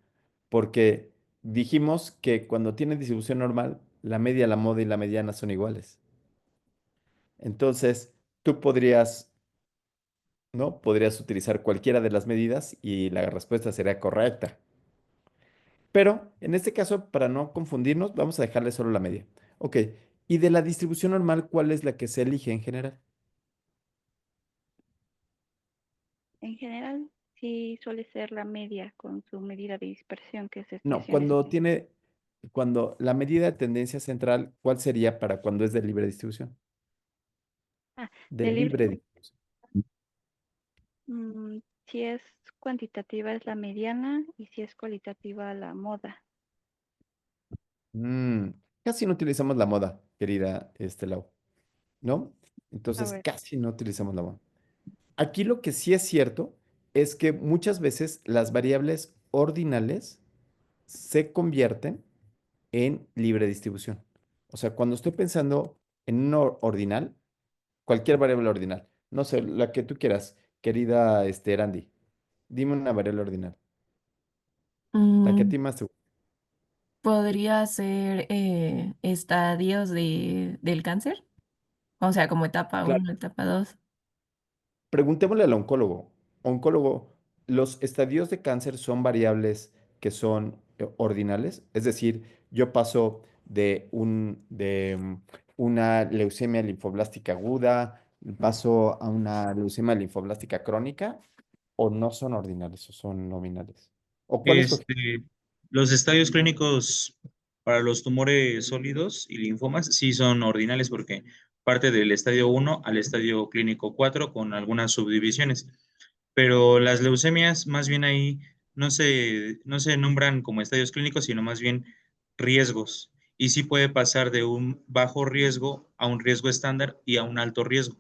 porque dijimos que cuando tiene distribución normal, la media, la moda y la mediana son iguales. Entonces, tú podrías, ¿no? Podrías utilizar cualquiera de las medidas y la respuesta sería correcta. Pero en este caso, para no confundirnos, vamos a dejarle solo la media. Ok. Y de la distribución normal, ¿cuál es la que se elige en general? En general, sí suele ser la media con su medida de dispersión, que es No, especialmente. cuando la medida de tendencia central, ¿cuál sería para cuando es de libre distribución? Ah, De de libre, libre distribución. si es cuantitativa es la mediana y si es cualitativa la moda. Mm, casi no utilizamos la moda, querida Lau, ¿no? A Entonces, ver, casi no utilizamos la moda. Aquí lo que sí es cierto es que muchas veces las variables ordinales se convierten en libre distribución. O sea, cuando estoy pensando en un ordinal, cualquier variable ordinal, no sé, la que tú quieras, querida Erandi, dime una variable ordinal, la que a Mm, ti más te gusta. ¿Podría ser estadios del cáncer? O sea, como etapa Claro. uno, etapa 2. Preguntémosle al oncólogo. Oncólogo, ¿los estadios de cáncer son variables que son ordinales? Es decir, yo paso de una leucemia linfoblástica aguda, paso a una leucemia linfoblástica crónica, o no son ordinales o son nominales. ¿O cuál es tu... Este, los estadios clínicos para los tumores sólidos y linfomas sí son ordinales porque parte del estadio 1 al estadio clínico 4 con algunas subdivisiones. Pero las leucemias, más bien ahí no se nombran como estadios clínicos, sino más bien riesgos. Y sí puede pasar de un bajo riesgo a un riesgo estándar y a un alto riesgo.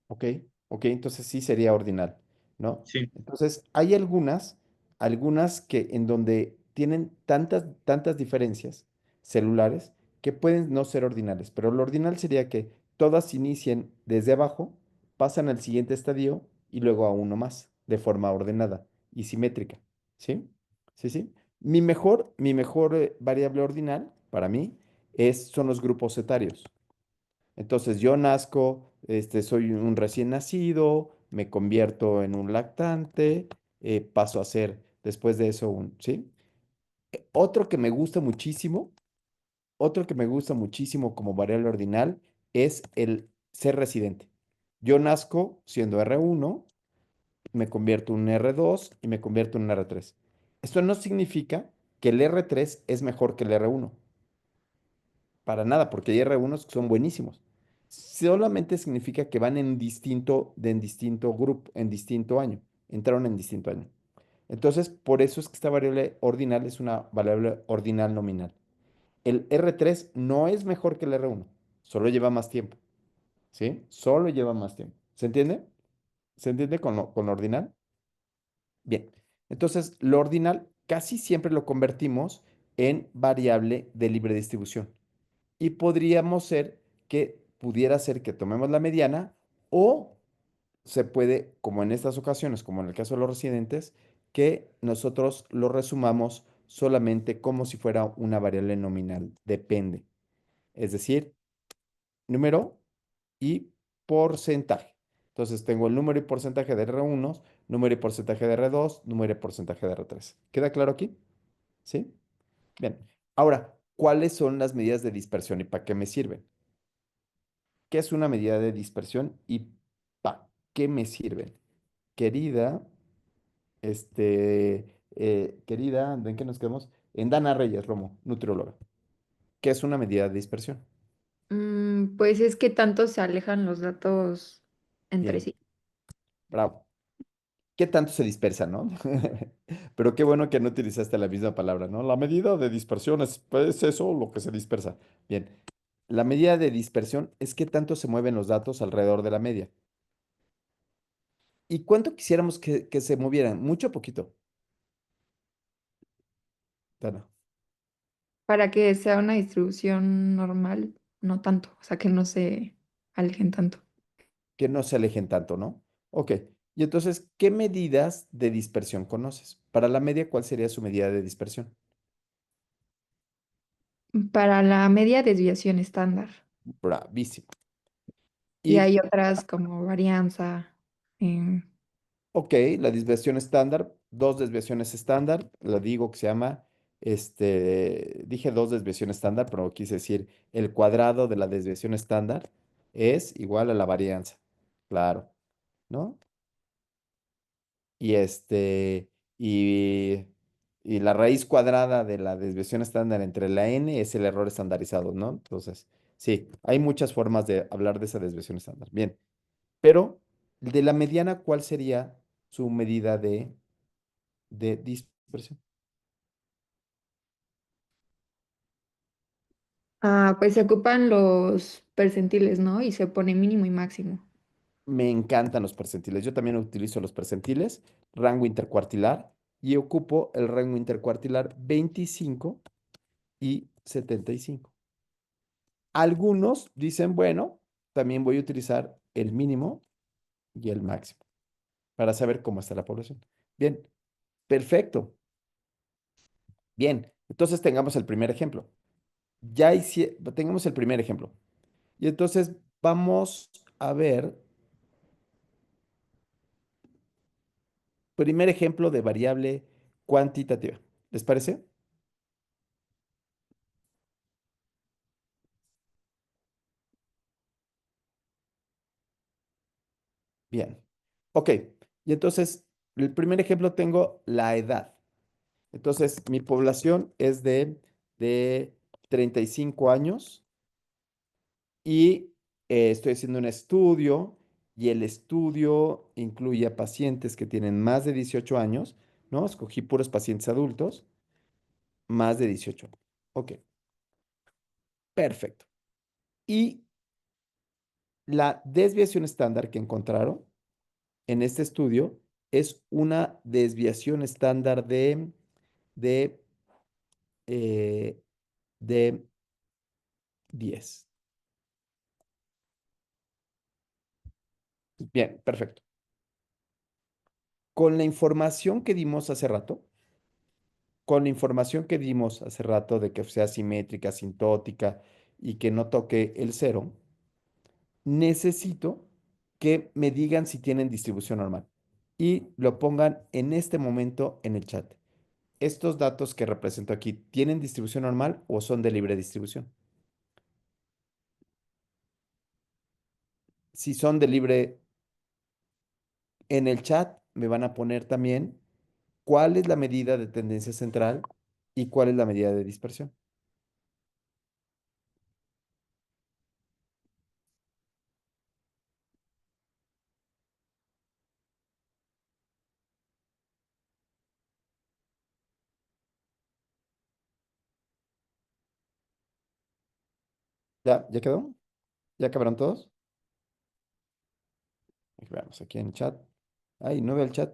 Ok, ok, entonces sí sería ordinal, ¿no? Sí. Entonces, hay algunas que en donde tienen tantas diferencias celulares que pueden no ser ordinales, pero lo ordinal sería que todas inicien desde abajo, pasan al siguiente estadio y luego a uno más, de forma ordenada y simétrica, ¿sí? Sí, sí. Mi mejor variable ordinal para mí son los grupos etarios. Entonces yo nazco, soy un recién nacido, me convierto en un lactante, paso a ser después de eso ¿sí? Otro que me gusta muchísimo, otro que me gusta muchísimo como variable ordinal es el ser residente. Yo nazco siendo R1, me convierto en un R2 y me convierto en un R3. Esto no significa que el R3 es mejor que el R1. para nada, porque hay R1s que son buenísimos. Solamente significa que van en distinto grupo, en distinto año. Entraron en distinto año. Entonces, por eso es que esta variable ordinal es una variable ordinal nominal. El R3 no es mejor que el R1, solo lleva más tiempo, ¿sí? Solo lleva más tiempo. ¿Se entiende? ¿Se entiende con lo ordinal? Bien. Entonces, lo ordinal casi siempre lo convertimos en variable de libre distribución. Y pudiera ser que tomemos la mediana o se puede, como en estas ocasiones, como en el caso de los residentes, que nosotros lo resumamos solamente como si fuera una variable nominal, depende. Es decir, número y porcentaje. Entonces tengo el número y porcentaje de R1, número y porcentaje de R2, número y porcentaje de R3. ¿Queda claro aquí? ¿Sí? Bien. Ahora, ¿cuáles son las medidas de dispersión y para qué me sirven? ¿Qué es una medida de dispersión y para qué me sirven? Querida, querida, ¿en qué nos quedamos? En Dana Reyes Romo, nutrióloga. ¿Qué es una medida de dispersión? Pues es que tanto se alejan los datos entre Bien, sí. bravo. ¿Qué tanto se dispersa, no? Pero qué bueno que no utilizaste la misma palabra, ¿no? La medida de dispersión es, pues, eso lo que se dispersa. Bien, la medida de dispersión es qué tanto se mueven los datos alrededor de la media. ¿Y cuánto quisiéramos que se movieran? ¿Mucho o poquito? Dana, Para que sea una distribución normal, no tanto, o sea, que no se alejen tanto. que no se alejen tanto, ¿no? Ok. Y entonces, ¿qué medidas de dispersión conoces? Para la media, ¿cuál sería su medida de dispersión? Para la media desviación estándar. Bravísimo. Y Y, hay otras como varianza. em, ok, la desviación estándar, dos desviaciones estándar, la digo que se llama, dije dos desviaciones estándar, pero quise decir el cuadrado de la desviación estándar es igual a la varianza. Claro, ¿no? Y y, y la raíz cuadrada de la desviación estándar entre la n es el error estandarizado, ¿no? Entonces, sí, hay muchas formas de hablar de esa desviación estándar. Bien, pero de la mediana, ¿cuál sería su medida de dispersión? pues se ocupan los percentiles, ¿no? Y se pone mínimo y máximo. Me encantan los percentiles. Yo también utilizo los percentiles, rango intercuartilar, y ocupo el rango intercuartilar 25 y 75. Algunos dicen, bueno, también voy a utilizar el mínimo y el máximo para saber cómo está la población. Bien, perfecto. Bien, entonces tengamos el primer ejemplo. Tengamos el primer ejemplo. Y entonces vamos a ver primer ejemplo de variable cuantitativa. ¿Les parece? Bien. Ok. Y entonces, el primer ejemplo tengo la edad. Entonces, mi población es de 35 años y estoy haciendo un estudio y el estudio incluye a pacientes que tienen más de 18 años, ¿no? Escogí puros pacientes adultos, más de 18. Ok, perfecto. Y la desviación estándar que encontraron en este estudio es una desviación estándar de, eh, de 10. Bien, perfecto. Con la información que dimos hace rato, con la información que dimos hace rato de que sea simétrica, asintótica y que no toque el cero, necesito que me digan si tienen distribución normal y lo pongan en este momento en el chat. ¿Estos datos que represento aquí tienen distribución normal o son de libre distribución? Si son de libre, en el chat me van a poner también cuál es la medida de tendencia central y cuál es la medida de dispersión. ¿Ya quedó? ¿Ya acabaron todos? Veamos aquí en el chat. Ay, no veo el chat.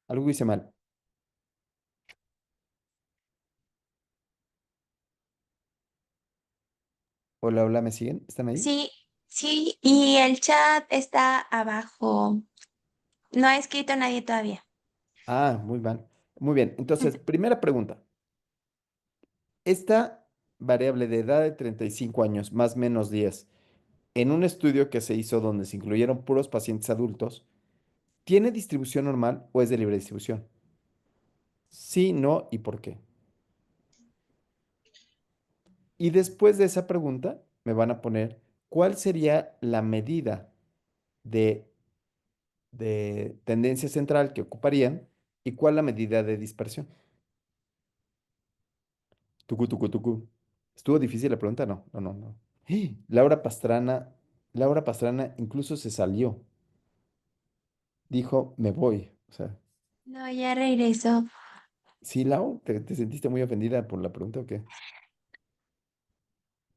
Algo hice mal. Hola, hola, ¿me siguen? ¿Están ahí? Sí, sí, y el chat está abajo. No ha escrito nadie todavía. Ah, muy mal. Muy bien. Entonces, primera pregunta. Esta variable de edad de 35 años más menos 10, en un estudio que se hizo donde se incluyeron puros pacientes adultos, ¿tiene distribución normal o es de libre distribución? Sí, no y por qué. Y después de esa pregunta, me van a poner cuál sería la medida de, de tendencia central que ocuparían y cuál la medida de dispersión. Tucu, tucu, tucu. ¿Estuvo difícil la pregunta? No, no, no, no. Laura Pastrana incluso se salió. Dijo, me voy. O sea, No, ya regresó. sí, Lau, ¿te sentiste muy ofendida por la pregunta o qué?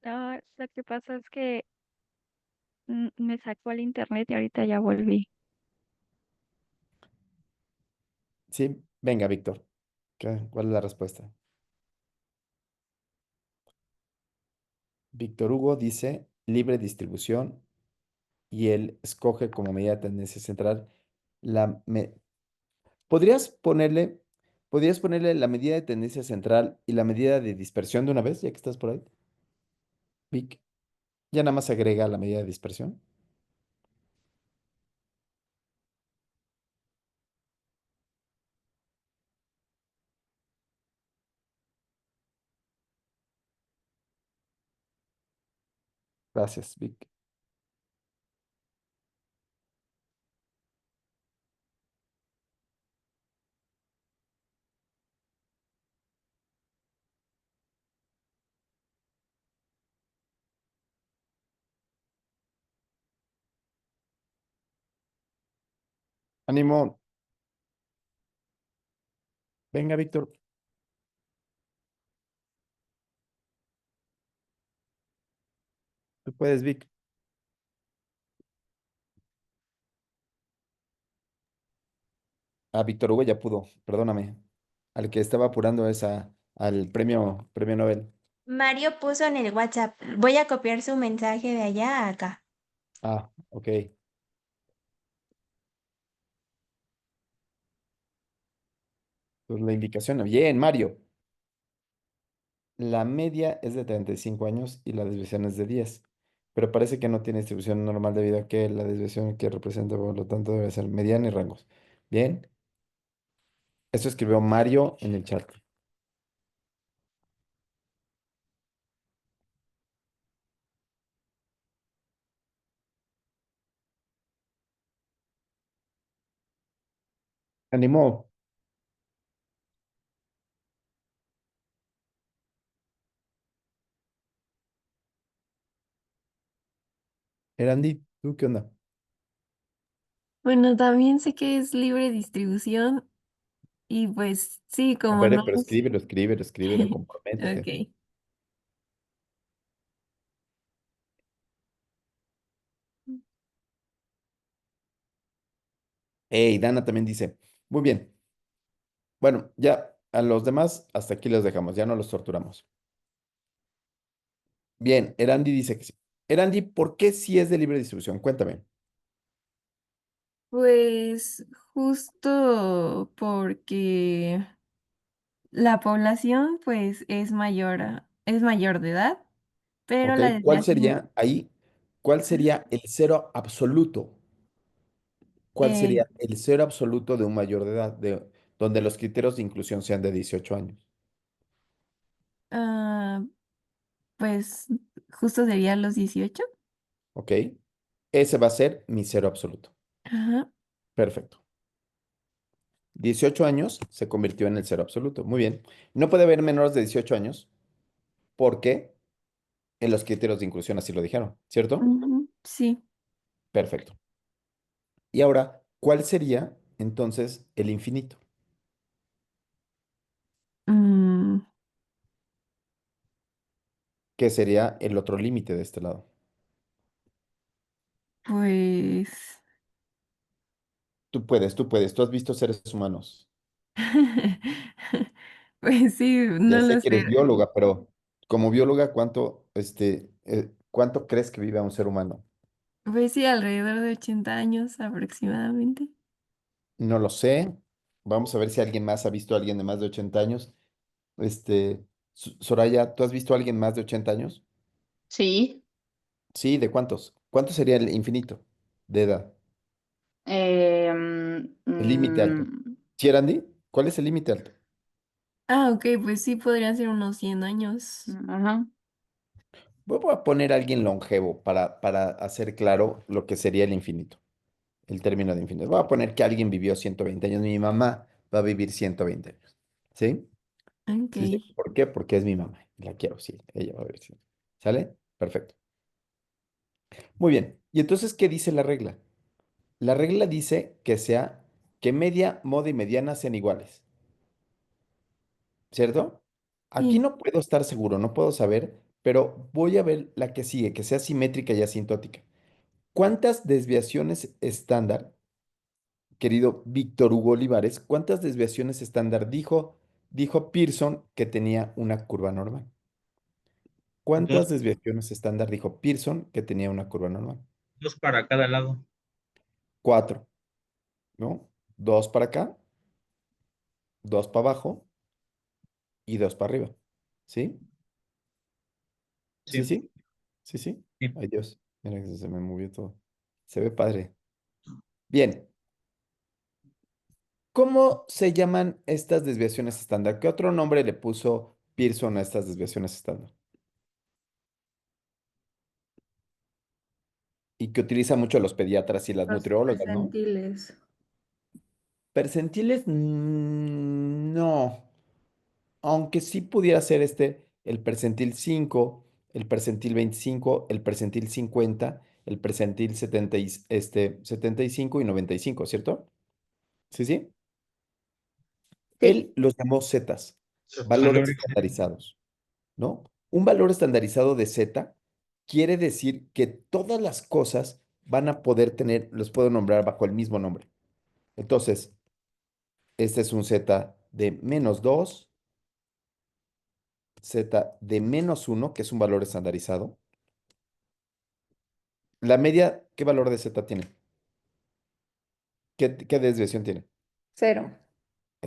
No, lo que pasa es que me sacó el internet y ahorita ya volví. Sí, venga, Víctor. ¿Cuál es la respuesta? Víctor Hugo dice libre distribución y él escoge como medida de tendencia central la... ¿Podrías ponerle, ¿podrías ponerle la medida de tendencia central y la medida de dispersión de una vez, ya que estás por ahí? Vic, ya nada más agrega la medida de dispersión. Gracias, Vic. Ánimo. Venga, Víctor. Tú puedes, Vic. Ah, Víctor Hugo ya pudo, perdóname. Al que estaba apurando es al premio Nobel. Mario puso en el WhatsApp. Voy a copiar su mensaje de allá a acá. Ah, ok. Pues la indicación. Bien, Mario. La media es de 35 años y la desviación es de 10. Pero parece que no tiene distribución normal debido a que la desviación que representa, por lo tanto, debe ser mediana y rangos. Bien. Eso escribió Mario en el chat. Animó. Erandi, ¿tú qué onda? Bueno, también sé que es libre distribución y pues sí, A como ver, no pero es... escríbelo, comprométete. Ok. Ey, Dana también dice, muy bien. Bueno, ya a los demás hasta aquí los dejamos, ya no los torturamos. Bien, Erandi dice que sí. Erandi, ¿por qué sí es de libre distribución? Cuéntame. Pues justo porque la población pues es mayor de edad, pero ¿Ok? la ¿Cuál desviación sería ahí? ¿Cuál sería el cero absoluto? ¿Cuál eh, sería el cero absoluto de un mayor de edad, donde los criterios de inclusión sean de 18 años? ah, pues justo sería los 18. ¿Ok? Ese va a ser mi cero absoluto. Ajá. Perfecto. 18 años se convirtió en el cero absoluto. Muy bien. No puede haber menores de 18 años porque en los criterios de inclusión así lo dijeron, ¿cierto? Ujú, sí. Perfecto. Y ahora, ¿cuál sería entonces el infinito? Mm, ¿Qué sería el otro límite de este lado? Pues, Tú puedes, tú has visto seres humanos. pues sí, Ya no sé lo que sé. eres bióloga, pero como bióloga, ¿cuánto crees que vive un ser humano? Pues sí, alrededor de 80 años aproximadamente. No lo sé. Vamos a ver si alguien más ha visto a alguien de más de 80 años. Soraya, ¿tú has visto a alguien más de 80 años? Sí. Sí, ¿de cuántos? ¿Cuánto sería el infinito de edad? El límite alto. ¿Sí, Andy? ¿Cuál es el límite alto? Ah, ok, pues sí, podrían ser unos 100 años. Ajá. Voy a poner a alguien longevo para hacer claro lo que sería el infinito, el término de infinito. Voy a poner que alguien vivió 120 años. Mi mamá va a vivir 120 años. ¿Sí? Ok, Sí, sí. ¿Por qué? Porque es mi mamá. La quiero, sí. Ella va a vivir 100. ¿Sale? Perfecto. Muy bien. ¿Y entonces qué dice la regla? La regla dice que media, moda y mediana sean iguales. ¿Cierto? Aquí sí, no puedo estar seguro, no puedo saber, pero voy a ver la que sigue, que sea simétrica y asintótica. ¿Cuántas desviaciones estándar, querido Víctor Hugo Olivares, cuántas desviaciones estándar dijo Pearson que tenía una curva normal? ¿Cuántas Dos, desviaciones estándar dijo Pearson que tenía una curva normal? dos para cada lado. Cuatro, ¿no? Dos para acá, dos para abajo y dos para arriba. ¿Sí? Sí, Sí, sí, sí, sí. sí. Ay, Dios, mira que se me movió todo. Se ve padre. Bien, ¿cómo se llaman estas desviaciones estándar? ¿Qué otro nombre le puso Pearson a estas desviaciones estándar? Y que utiliza mucho los pediatras y las Los nutriólogas, ¿no? percentiles. Percentiles, no. Aunque sí pudiera ser el percentil 5, el percentil 25, el percentil 50, el percentil 75 y 95, ¿cierto? Sí, sí. Sí, Él los llamó zetas, valores Valores. estandarizados, ¿no? Un valor estandarizado de zeta quiere decir que todas las cosas van a poder tener, los puedo nombrar bajo el mismo nombre. Entonces, este es un z de -2, z de -1, que es un valor estandarizado. La media, ¿qué valor de z tiene? ¿Qué desviación tiene? cero.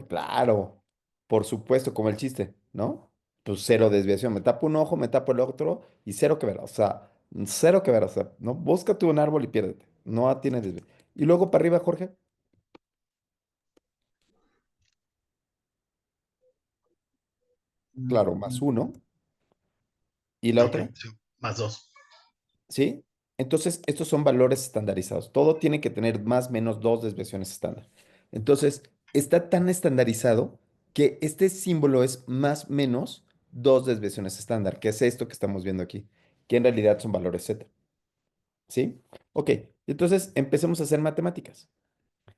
Claro, por supuesto, como el chiste, ¿no? Pues cero desviación. Me tapo un ojo, me tapo el otro y cero que ver. O sea, cero que ver. O sea, no, búscate un árbol y piérdete. No tiene desviación. Y luego para arriba, Jorge. Claro, más Mm, uno. ¿Y la ok, otra? sí, más dos. ¿Sí? Entonces, estos son valores estandarizados. Todo tiene que tener más o menos dos desviaciones estándar. Entonces, está tan estandarizado que este símbolo es más menos dos desviaciones estándar, que es esto que estamos viendo aquí, que en realidad son valores Z. ¿Sí? Ok, entonces empecemos a hacer matemáticas.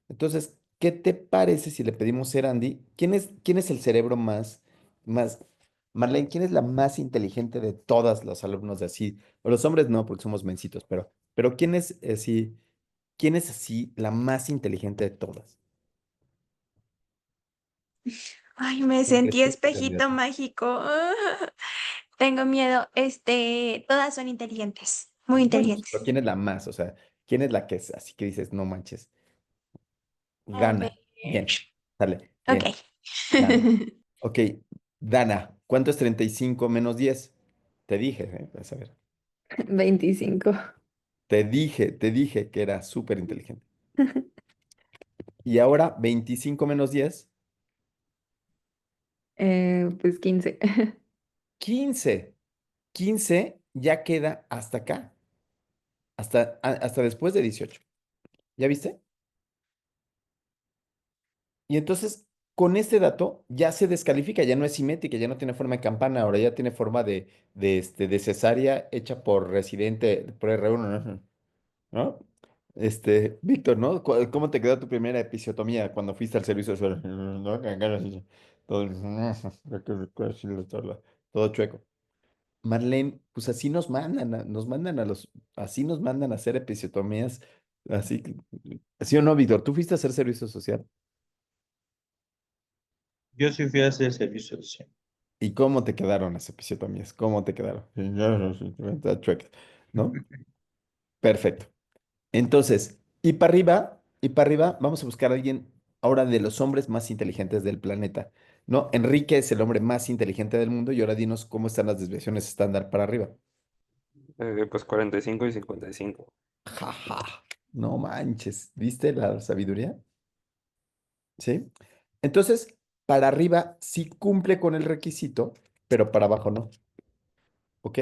Entonces, ¿qué te parece si le pedimos ser Andy? ¿Quién es el cerebro más, Marlene, quién es la más inteligente de todas los alumnos de así? O los hombres no, porque somos mencitos, pero quién es así la más inteligente de todas? Ay, me ¿Quién crees sentí que es el espejito candidato? mágico. Tengo miedo. Todas son inteligentes, muy Bueno, pues, pero inteligentes. ¿quién es la más? O sea, ¿quién es la que es así que dices, no manches, A ver. gana? Bien, sale, Ok. bien, gana. Ok, Dana, ¿cuánto es 35 menos 10? Te dije, vas a ver. 25. Te dije que era súper inteligente. Y ahora 25 menos 10, Pues 15. 15. 15 ya queda hasta acá, hasta después de 18. ¿Ya viste? Y entonces, con este dato ya se descalifica, ya no es simétrica, ya no tiene forma de campana, ahora ya tiene forma de cesárea hecha por residente, por R1, ¿no? ¿No? Víctor, ¿no? ¿Cómo te quedó tu primera episiotomía cuando fuiste al servicio de suelo? ¿No? Todo, todo chueco. Marlene, pues así así nos mandan a hacer episiotomías, así, ¿sí o no, Víctor? ¿Tú fuiste a hacer servicio social? Yo sí fui a hacer servicio social. ¿Y cómo te quedaron las episiotomías? ¿Cómo te quedaron? Está chueca, ¿no? Perfecto. Entonces, y para arriba, vamos a buscar a alguien ahora de los hombres más inteligentes del planeta, ¿no? Enrique es el hombre más inteligente del mundo y ahora dinos cómo están las desviaciones estándar para arriba. Pues 45 y 55. Jaja, no manches, ¿viste la sabiduría? ¿Sí? Entonces, para arriba sí cumple con el requisito, pero para abajo no. ¿Ok?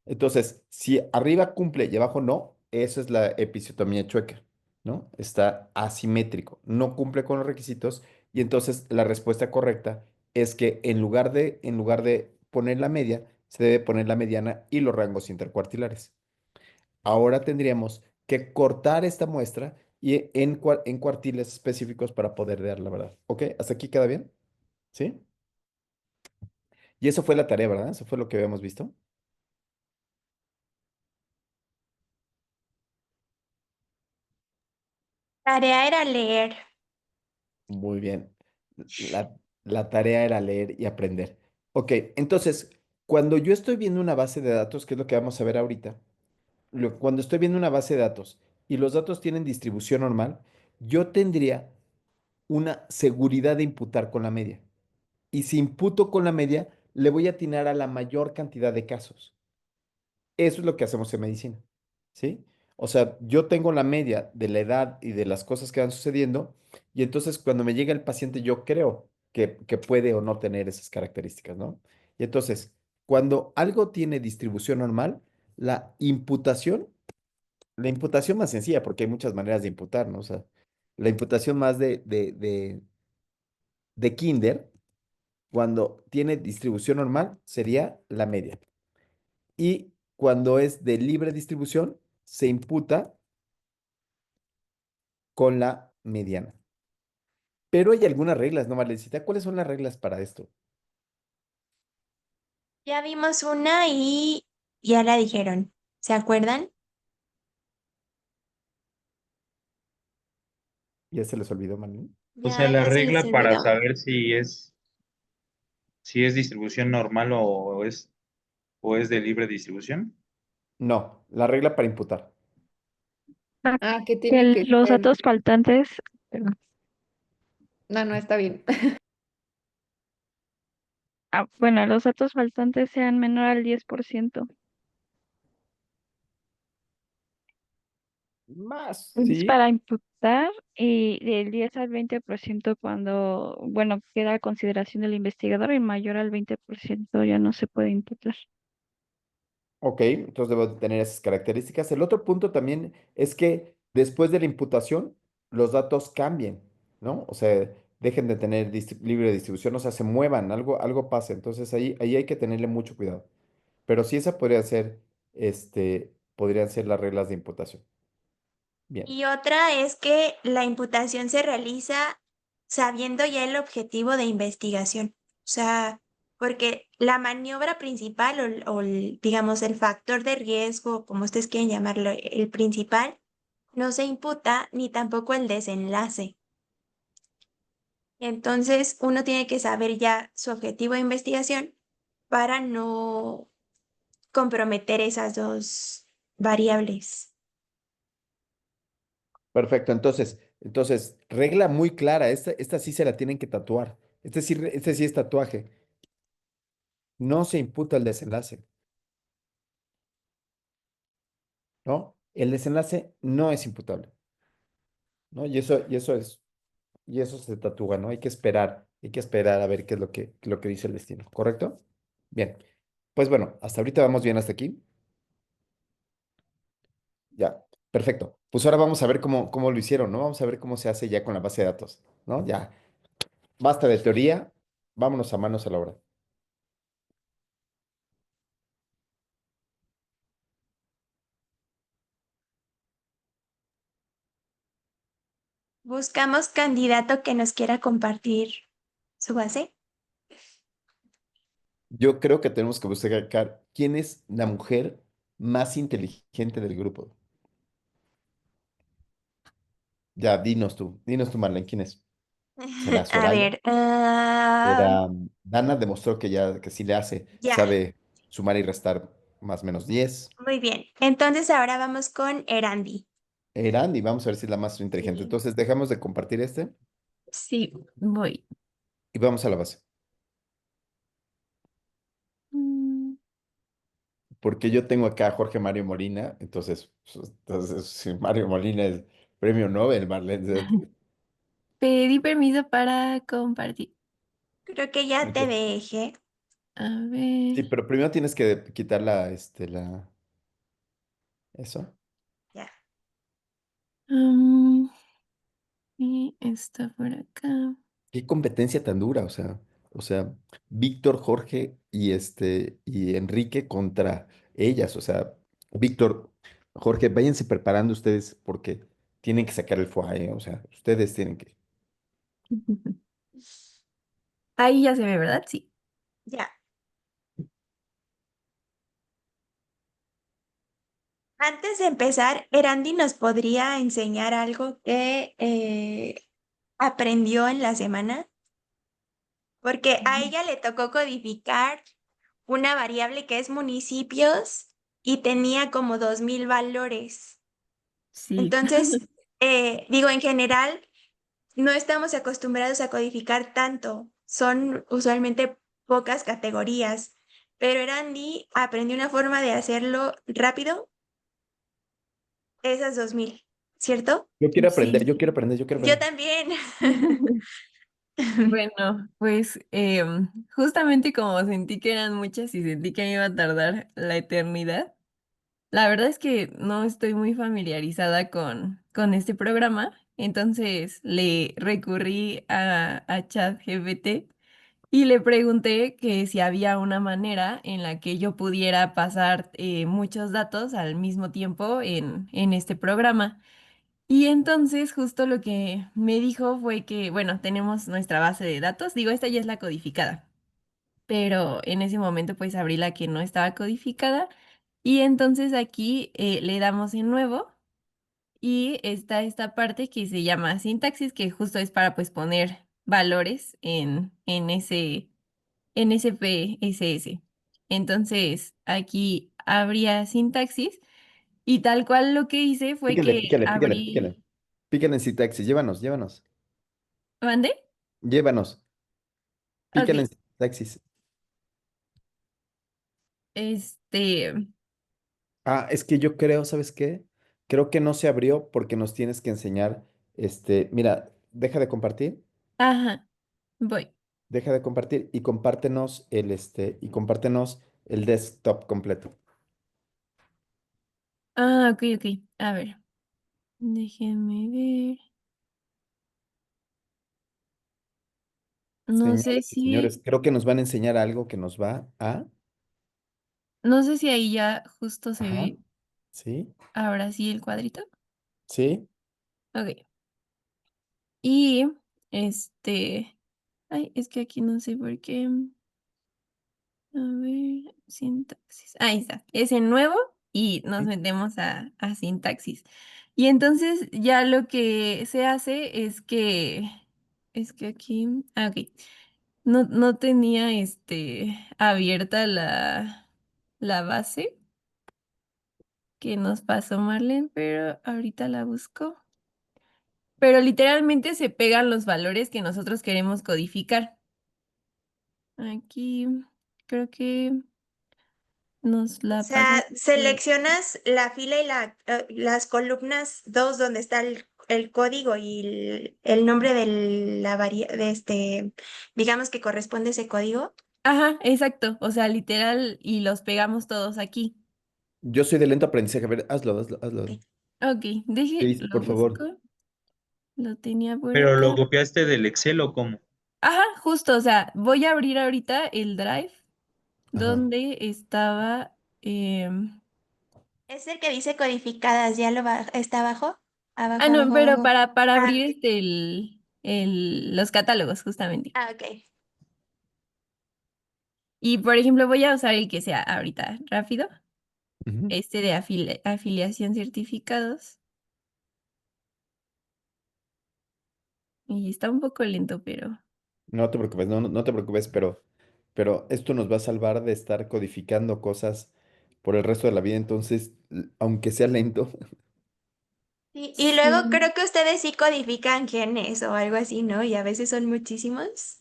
Entonces, si arriba cumple y abajo no, eso es la episiotomía chueca, ¿no? Está asimétrico, no cumple con los requisitos y entonces la respuesta correcta es que en lugar de poner la media, se debe poner la mediana y los rangos intercuartilares. Ahora tendríamos que cortar esta muestra y en cuartiles específicos para poder dar la verdad. ¿Ok? ¿Hasta aquí queda bien? ¿Sí? Y eso fue la tarea, ¿verdad? Eso fue lo que habíamos visto. Tarea era leer. Muy bien. La, la tarea era leer y aprender. Ok, entonces, cuando yo estoy viendo una base de datos, que es lo que vamos a ver ahorita, cuando estoy viendo una base de datos y los datos tienen distribución normal, yo tendría una seguridad de imputar con la media. Y si imputo con la media, le voy a atinar a la mayor cantidad de casos. Eso es lo que hacemos en medicina, ¿sí? O sea, yo tengo la media de la edad y de las cosas que van sucediendo, y entonces cuando me llega el paciente, yo creo que puede o no tener esas características, ¿no? Y entonces, cuando algo tiene distribución normal, la imputación, la imputación más sencilla, porque hay muchas maneras de imputar, ¿no? O sea, la imputación más de kinder, cuando tiene distribución normal, sería la media. Y cuando es de libre distribución, se imputa con la mediana. Pero hay algunas reglas, ¿no, Marlencita? ¿Cuáles son las reglas para esto? Ya vimos una y ya la dijeron. ¿Se acuerdan? ¿Ya se les olvidó, Marlene? O sea, la Ya se les regla para olvidó. saber si es distribución normal o es de libre distribución. No, la regla para imputar. Ah, que tiene Que que los ser. datos faltantes, perdón. No, no, está bien. Bueno, los datos faltantes sean menor al 10%. Más, Es sí. para imputar y del 10 al 20% cuando, bueno, queda a consideración del investigador y mayor al 20% ya no se puede imputar. Ok, entonces debo de tener esas características. El otro punto también es que después de la imputación, los datos cambien, ¿no? O sea, dejen de tener libre distribución, o sea, se muevan, algo pasa. Entonces ahí hay que tenerle mucho cuidado. Pero sí, esa podrían ser las reglas de imputación. Bien, Y otra es que la imputación se realiza sabiendo ya el objetivo de investigación. O sea, porque la maniobra principal digamos el factor de riesgo, como ustedes quieren llamarlo, el principal, no se imputa ni tampoco el desenlace. Entonces, uno tiene que saber ya su objetivo de investigación para no comprometer esas dos variables. perfecto. Entonces, regla muy clara. Esta sí se la tienen que tatuar. Este sí es tatuaje. No se imputa el desenlace, ¿no? El desenlace no es imputable, ¿no? Y eso se tatúa, ¿no? Hay que esperar a ver qué es lo que dice el destino, ¿correcto? Bien. Pues bueno, hasta ahorita vamos bien hasta aquí. Ya, perfecto. Pues ahora vamos a ver cómo lo hicieron, ¿no? Vamos a ver cómo se hace ya con la base de datos, ¿no? Ya, basta de teoría, vámonos a manos a la obra. Buscamos candidato que nos quiera compartir su base. Yo creo que tenemos que buscar quién es la mujer más inteligente del grupo. Ya, dinos tú, Marlene, ¿quién es? ¿Será A Soraya? ver, Dana demostró que sí le hace, ya, sabe sumar y restar más o menos 10. muy bien. Entonces ahora vamos con Erandi. Erandi, vamos a ver si es la más inteligente. Sí. Entonces, dejamos de compartir este Sí, voy. y vamos a la base. Mm, Porque yo tengo acá a Jorge Mario Molina, entonces si Mario Molina es premio Nobel, Marlene. Pedí permiso para compartir. Creo que ya te Ok. dejé. A ver. Sí, pero primero tienes que quitar eso. Ya. mm, y está por acá. Qué competencia tan dura, o sea, Víctor, Jorge y Enrique contra ellas, o sea, Víctor, Jorge, váyanse preparando ustedes porque tienen que sacar el foie, o sea, ustedes tienen que. Ahí ya se ve, ¿verdad? Sí. Ya. Antes de empezar, Erandi nos podría enseñar algo que aprendió en la semana, porque a ella le tocó codificar una variable que es municipios y tenía como 2000 valores. Sí. Entonces, digo, en general, no estamos acostumbrados a codificar tanto, son usualmente pocas categorías, pero Erandi aprendió una forma de hacerlo rápido, esas 2000, ¿cierto? Yo quiero aprender, Sí. yo quiero aprender, yo quiero Yo aprender. también. Bueno, pues justamente como sentí que eran muchas y sentí que me iba a tardar la eternidad, la verdad es que no estoy muy familiarizada con este programa, entonces le recurrí a ChatGPT y le pregunté que si había una manera en la que yo pudiera pasar muchos datos al mismo tiempo en este programa. Y entonces justo lo que me dijo fue que, bueno, tenemos nuestra base de datos, digo, esta ya es la codificada, pero en ese momento pues abrí la que no estaba codificada y entonces aquí le damos en nuevo y está esta parte que se llama sintaxis, que justo es para pues poner valores en ese PSS. Entonces aquí habría sintaxis y tal cual lo que hice fue Píquenle, que píquenle, píquenle, píquenle. abrí... Píquenle en sintaxis, llévanos, ¿Mande? llévanos. Píquenle Ok. en sintaxis. Este, Ah, es que yo creo, ¿sabes qué? Creo que no se abrió porque nos tienes que enseñar, mira, ajá, voy. deja de compartir y compártenos el desktop completo. Ah, ok, ok. A ver, déjenme ver. No sé Señores y si, señores, creo que nos van a enseñar algo que nos va a, no sé si ahí ya justo se ajá, ve sí, ahora sí el cuadrito. sí, Ok. Y ay, es que aquí no sé por qué. A ver, sintaxis. Ahí está. Es en nuevo y nos sí. metemos a sintaxis. Y entonces ya lo que se hace es que aquí, ok. No tenía abierta la base que nos pasó Marlene, pero ahorita la busco. Pero literalmente se pegan los valores que nosotros queremos codificar. Aquí creo que nos O la sea, pasan. seleccionas la fila y las columnas 2 donde está el código y el nombre de digamos que corresponde ese código. Ajá, exacto. O sea, literal, y los pegamos todos aquí. Yo soy de lento aprendizaje. A ver, hazlo. Ok. Ok, ¿Qué deje, dice, lo por favor? busco. Lo tenía por ¿Pero lo acá. copiaste del Excel o cómo? Ajá, justo, o sea, voy a abrir ahorita el Drive Ajá. donde estaba. Es el que dice codificadas, ¿ya está abajo? Ah, Abajo, no, abajo, pero abajo. para Ah, abrir ok. los catálogos, justamente. Ah, ok. Y por ejemplo, voy a usar el que sea ahorita rápido, Ujú. este de afiliación certificados. Y está un poco lento, pero No te preocupes, no te preocupes, pero esto nos va a salvar de estar codificando cosas por el resto de la vida. Entonces, aunque sea lento, Y luego sí. creo que ustedes sí codifican genes o algo así, ¿no? Y a veces son muchísimos.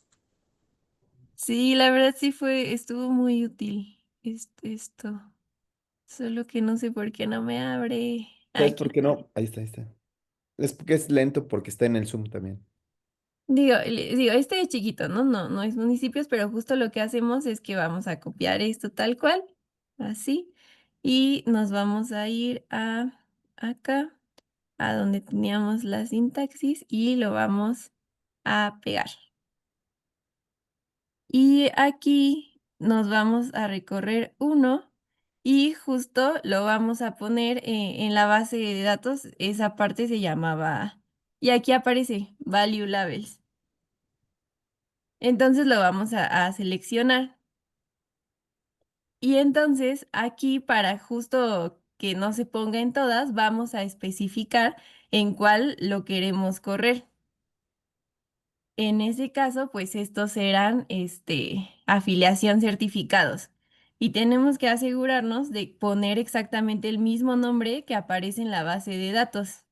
Sí, la verdad sí estuvo muy útil esto. Solo que no sé por qué no me abre. ¿sabes Aquí por qué está. no? Ahí está, ahí está. Es porque es lento porque está en el Zoom también. Digo, este es chiquito, ¿no? No es municipios, pero justo lo que hacemos es que vamos a copiar esto tal cual, así, y nos vamos a ir a acá, a donde teníamos la sintaxis, y lo vamos a pegar. Y aquí nos vamos a recorrer uno y justo lo vamos a poner en la base de datos. Esa parte se llamaba, y aquí aparece Value Labels. Entonces lo vamos a seleccionar. Y entonces aquí para justo que no se ponga en todas, vamos a especificar en cuál lo queremos correr. En ese caso, pues estos serán afiliación certificados. Y tenemos que asegurarnos de poner exactamente el mismo nombre que aparece en la base de datos.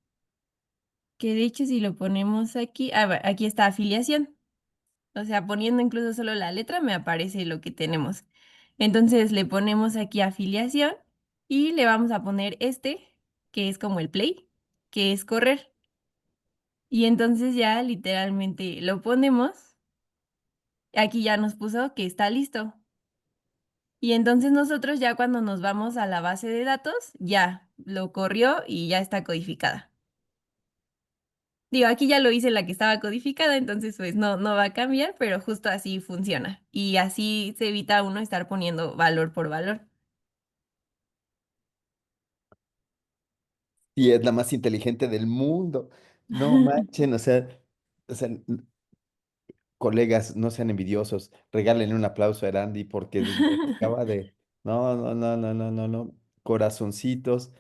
Que de hecho, si lo ponemos aquí, aquí está afiliación. O sea, poniendo incluso solo la letra, me aparece lo que tenemos. Entonces le ponemos aquí afiliación y le vamos a poner que es como el play, que es correr. Y entonces ya literalmente lo ponemos. Aquí ya nos puso que está listo. Y entonces nosotros ya cuando nos vamos a la base de datos, ya lo corrió y ya está codificada. Digo, aquí ya lo hice la que estaba codificada, entonces pues no va a cambiar, pero justo así funciona. Y así se evita uno estar poniendo valor por valor. Y es la más inteligente del mundo. No manchen, o sea, colegas, no sean envidiosos. Regálenle un aplauso a Erandi porque acaba de. No, no, no, no, no, no, no. Corazoncitos.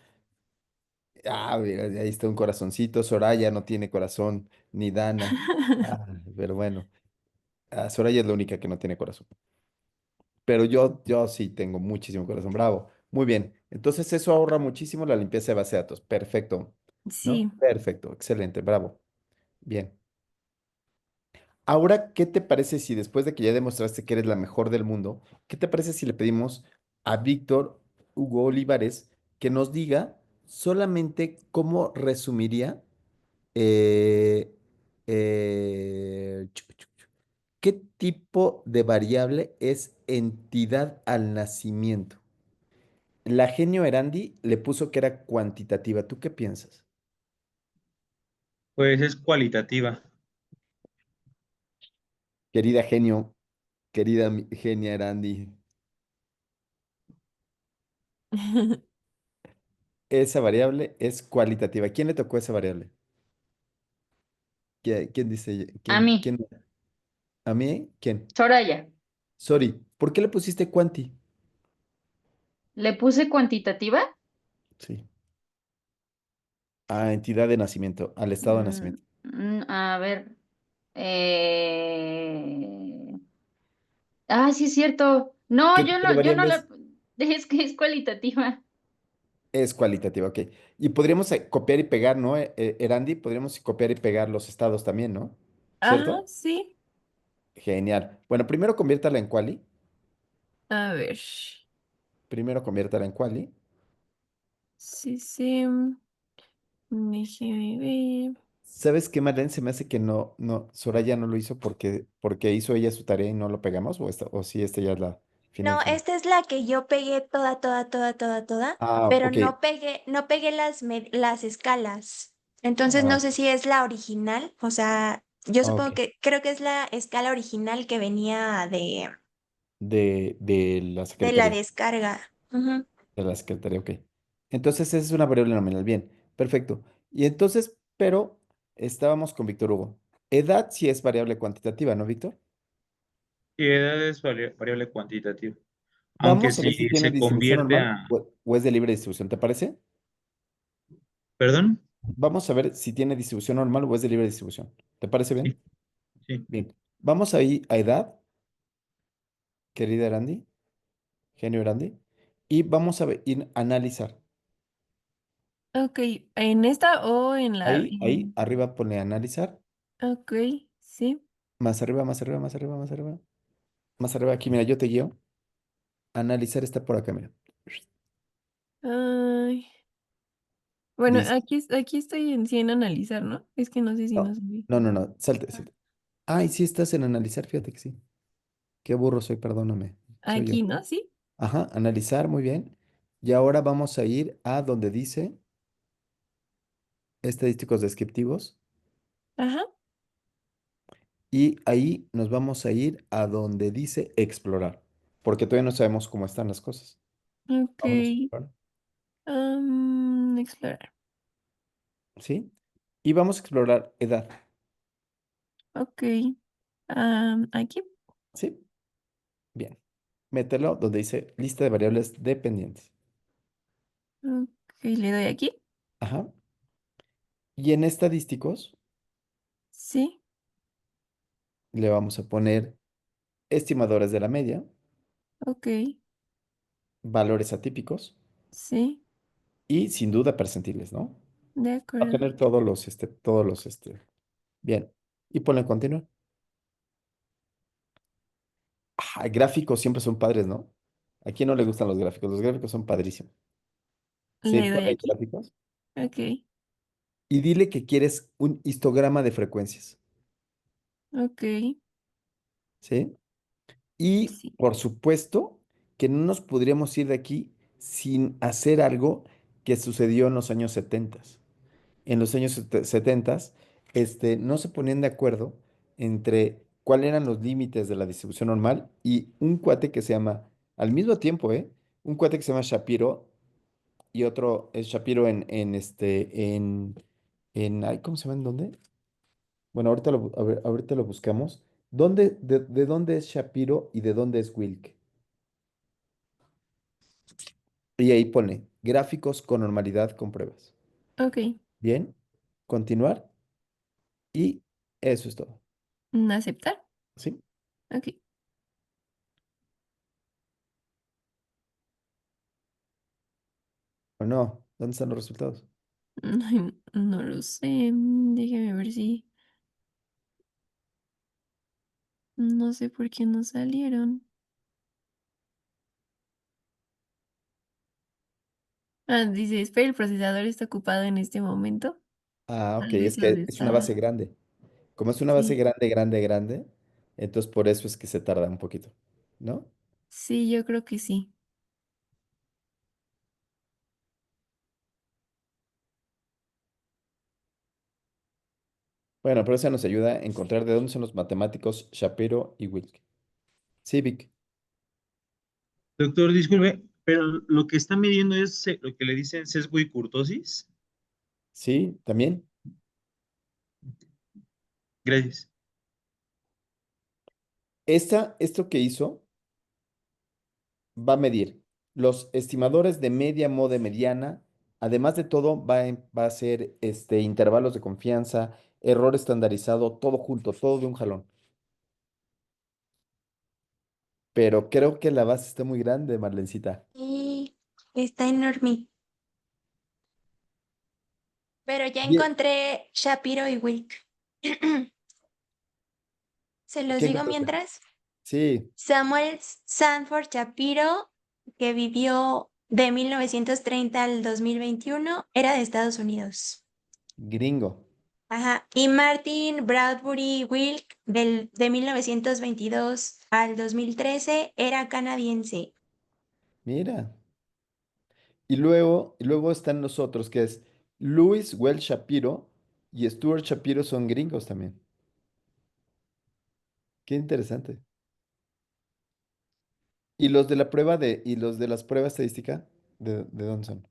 Ah, mira, ahí está un corazoncito. Soraya no tiene corazón, ni Dana. Ah, pero bueno, Soraya es la única que no tiene corazón. Pero yo sí tengo muchísimo corazón. Bravo. Muy bien. Entonces eso ahorra muchísimo la limpieza de base de datos. Perfecto. ¿No? Sí, Perfecto. Excelente. Bravo. Bien. Ahora, ¿qué te parece si después de que ya demostraste que eres la mejor del mundo, qué te parece si le pedimos a Víctor Hugo Olivares que nos diga solamente cómo resumiría eh, qué tipo de variable es entidad al nacimiento? La genio Erandi le puso que era cuantitativa. ¿Tú qué piensas? Pues es cualitativa. Querida genio, querida genia Erandi, esa variable es cualitativa. ¿Quién le tocó esa variable? ¿Quién dice? A ¿Quién? mí, ¿Quién? ¿A mí? ¿Quién? Soraya, Sorry. ¿Por qué le pusiste cuanti? le puse cuantitativa. Sí. A entidad de nacimiento, al estado de Mm, nacimiento. a ver. eh, sí es cierto. No, ¿Qué tipo de yo no variable la. es? Es que es cualitativa. Es cualitativa, ok. Y podríamos copiar y pegar, ¿no? Erandi, podríamos copiar y pegar los estados también, ¿no? ajá, ¿Cierto? sí. Genial. Bueno, primero conviértala en quali. A ver. Primero conviértala en quali. Sí, sí. Déjeme ver. ¿Sabes qué, Marlene? Se me hace que Soraya no lo hizo porque hizo ella su tarea y no lo pegamos, o sí, esta ya es la final No, final. esta es la que yo pegué toda, toda, toda, toda, toda, Ah, pero ok. no pegué las escalas. Entonces Ah, no sé si es la original, o sea, yo ok. supongo creo que es la escala original que venía De la de la secretaría. descarga. Ujú. De la secretaría, ok. Entonces, esa es una variable nominal. Bien, perfecto. Y entonces, pero estábamos con Víctor Hugo. Edad sí es variable cuantitativa, ¿no, Víctor? Y edad es variable cuantitativa. Aunque Vamos a ver si si tiene se distribución convierte normal a... o es de libre distribución, ¿te parece? ¿Perdón? Vamos a ver si tiene distribución normal o es de libre distribución. ¿Te parece bien? Sí, sí. Bien. Vamos a ir a edad, querida Erandi, genio Erandi, y vamos a ir a analizar. Ok, ¿en esta o en la...? Ahí, arriba pone analizar. Ok, sí. Más arriba, más arriba, más arriba, más arriba. Más arriba, aquí, mira, yo te guío. Analizar está por acá, mira. Ay, bueno, Dice, aquí estoy en 100 analizar, ¿no? Es que no sé si no no, subí. no, salte, salte. Ay, sí estás en analizar, fíjate que sí. Qué burro soy, perdóname. Soy yo. Aquí, ¿no? Sí. Ajá, analizar, muy bien. Y ahora vamos a ir a donde dice estadísticos descriptivos. Ajá. Y ahí nos vamos a ir a donde dice explorar. Porque todavía no sabemos cómo están las cosas. Ok. Vámonos a explorar. Explorar. ¿Sí? Y vamos a explorar edad. Ok. Aquí. ¿Sí? Bien. Mételo donde dice lista de variables dependientes. Ok, le doy aquí. Ajá. Y en estadísticos Sí. le vamos a poner estimadores de la media, Ok. valores atípicos Sí. y sin duda percentiles, ¿no? De Va a acuerdo. tener todos los. Bien. Y ponle continuar. Gráficos siempre son padres, ¿no? ¿A quién no le gustan los gráficos? Los gráficos son padrísimos. Sí, Le doy ponle ahí aquí. gráficos. Ok. Y dile que quieres un histograma de frecuencias, Ok. ¿sí? Y Sí. por supuesto que no nos podríamos ir de aquí sin hacer algo que sucedió en los años 70. En los años 70, no se ponían de acuerdo entre cuáles eran los límites de la distribución normal y un cuate que se llama, al mismo tiempo, un cuate que se llama Shapiro y otro es Shapiro ay, ¿cómo se llama? ¿En dónde? Bueno, a ver, ahorita lo buscamos. ¿De dónde es Shapiro y de dónde es Wilk? Y ahí pone gráficos con normalidad con pruebas. Ok. Bien, continuar y eso es todo. Aceptar. ¿Sí? Ok. ¿O no? ¿Dónde están los resultados? Ay, no lo sé. Déjeme ver si. No sé por qué no salieron. Dice, espera, el procesador está ocupado en este momento. Ah, ok, Tal vez es los que es una base está. grande. Como es una base Sí. grande, grande, grande, entonces por eso es que se tarda un poquito, ¿no? Sí, yo creo que sí. Bueno, pero eso nos ayuda a encontrar de dónde son los matemáticos Shapiro y Wilk. Sí, Vic. Doctor, disculpe, pero lo que está midiendo es lo que le dicen sesgo y curtosis. Sí, también. Gracias. Esto que hizo va a medir los estimadores de media, moda, y mediana. Además de todo, va a hacer intervalos de confianza, error estandarizado, todo junto, todo de un jalón. Pero creo que la base está muy grande, Marlencita. Y está enorme. Pero ya Bien. encontré Shapiro y Wilk. Se los ¿Qué digo encontraste? mientras. Sí, Samuel Sanford Shapiro, que vivió de 1930 al 2021, era de Estados Unidos. gringo. Ajá. Y Martin Bradbury Wilk, de 1922 al 2013, era canadiense. Mira. Y luego están los otros, que es Louis Well Shapiro y Stuart Shapiro son gringos también. Qué interesante. ¿Y los de las pruebas estadística? ¿De dónde son?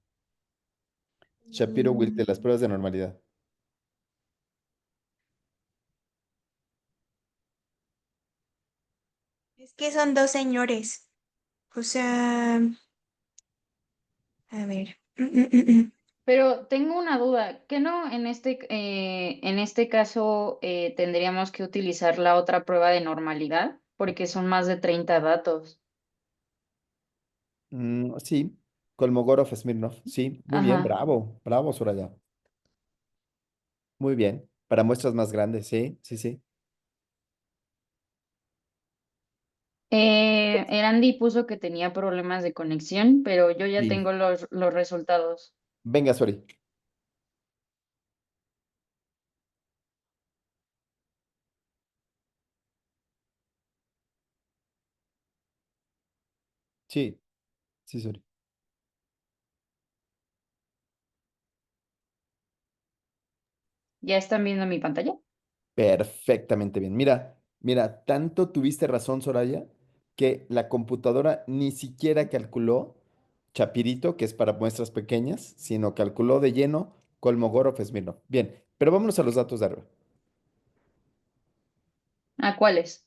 Shapiro Wilk de las Mm, pruebas de normalidad. que son dos señores. O sea, a ver. Pero tengo una duda, ¿que no en este caso tendríamos que utilizar la otra prueba de normalidad? Porque son más de 30 datos. Sí, Kolmogorov Smirnov. Sí, muy bien, Ajá. bravo, bravo, Soraya. Muy bien. Para muestras más grandes, sí, sí, sí. Erandi puso que tenía problemas de conexión, pero yo ya Sí. tengo los resultados. Venga, Sori. Sí, sí, Sori. ¿Ya están viendo mi pantalla? Perfectamente bien. Mira, mira, tanto tuviste razón, Soraya, que la computadora ni siquiera calculó Chapirito, que es para muestras pequeñas, sino calculó de lleno Kolmogorov Smirnov. Bien, pero vámonos a los datos de arriba, ¿A cuáles?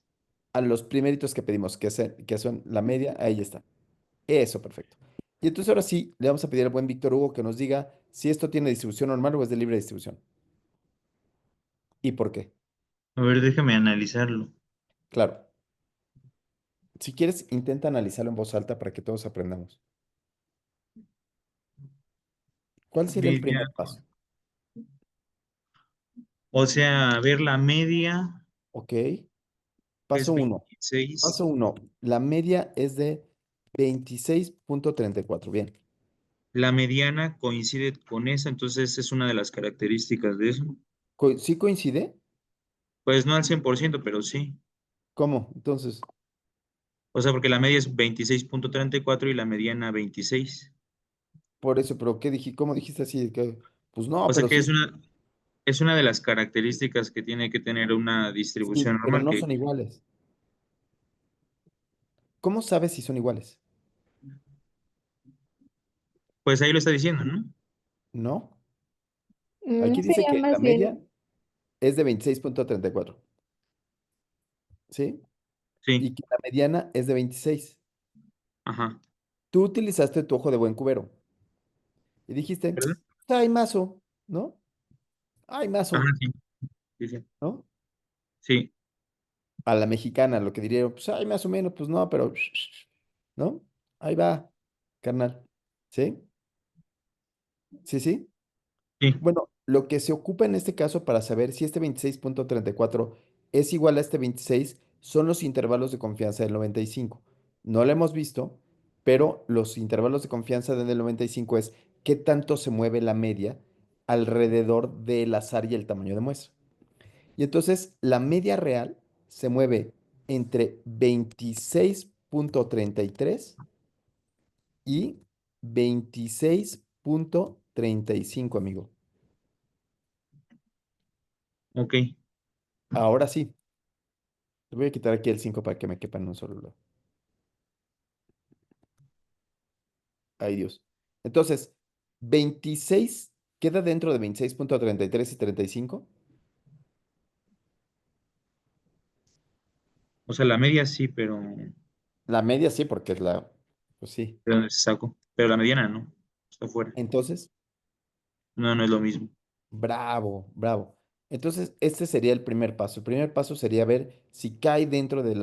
a los primeritos que pedimos, que son la media, ahí está. Eso, perfecto. Y entonces ahora sí, le vamos a pedir al buen Víctor Hugo que nos diga si esto tiene distribución normal o es de libre distribución. ¿Y por qué? A ver, déjame analizarlo. Claro. Si quieres, intenta analizarlo en voz alta para que todos aprendamos. ¿Cuál sería el Media, primer paso? o sea, a ver, la media Ok. es Paso uno. 26. Paso uno. La media es de 26.34. Bien. La mediana coincide con esa, entonces es una de las características de eso. ¿Sí coincide? Pues no al 100%, pero sí. ¿Cómo? Entonces, O sea, porque la media es 26.34 y la mediana 26. por eso, pero ¿qué dije? ¿Cómo dijiste así? Pues no, O sea pero que sí, es una de las características que tiene que tener una distribución sí, pero normal, no que son iguales. ¿Cómo sabes si son iguales? pues ahí lo está diciendo, ¿no? ¿No? No Aquí dice sería que la más media bien, es de 26.34. ¿Sí? Sí, Y que la mediana es de 26. ajá. Tú utilizaste tu ojo de buen cubero y dijiste, ¿Verdad? ay, mazo, ¿no? Ay, Ajá, mazo, sí, sí, sí. ¿no? Sí, A la mexicana, lo que diría, pues, ay, más o menos, pues no, pero, ¿no? Ahí va, carnal. ¿Sí? Sí, sí. sí. Bueno, lo que se ocupa en este caso para saber si este 26.34 es igual a este 26 son los intervalos de confianza del 95. No lo hemos visto, pero los intervalos de confianza del 95 es qué tanto se mueve la media alrededor del azar y el tamaño de muestra. Y entonces la media real se mueve entre 26.33 y 26.35, amigo. Ok. Ahora sí, te voy a quitar aquí el 5 para que me quepa en un solo lado. Ay, Dios. Entonces, 26 queda dentro de 26.33 y 35. O sea, la media sí, La media sí, porque es la, pues sí. ¿de dónde se sacó? Pero la mediana no, está fuera. Entonces, No, no es lo mismo. bravo, bravo. Entonces, este sería el primer paso. El primer paso sería ver si cae dentro de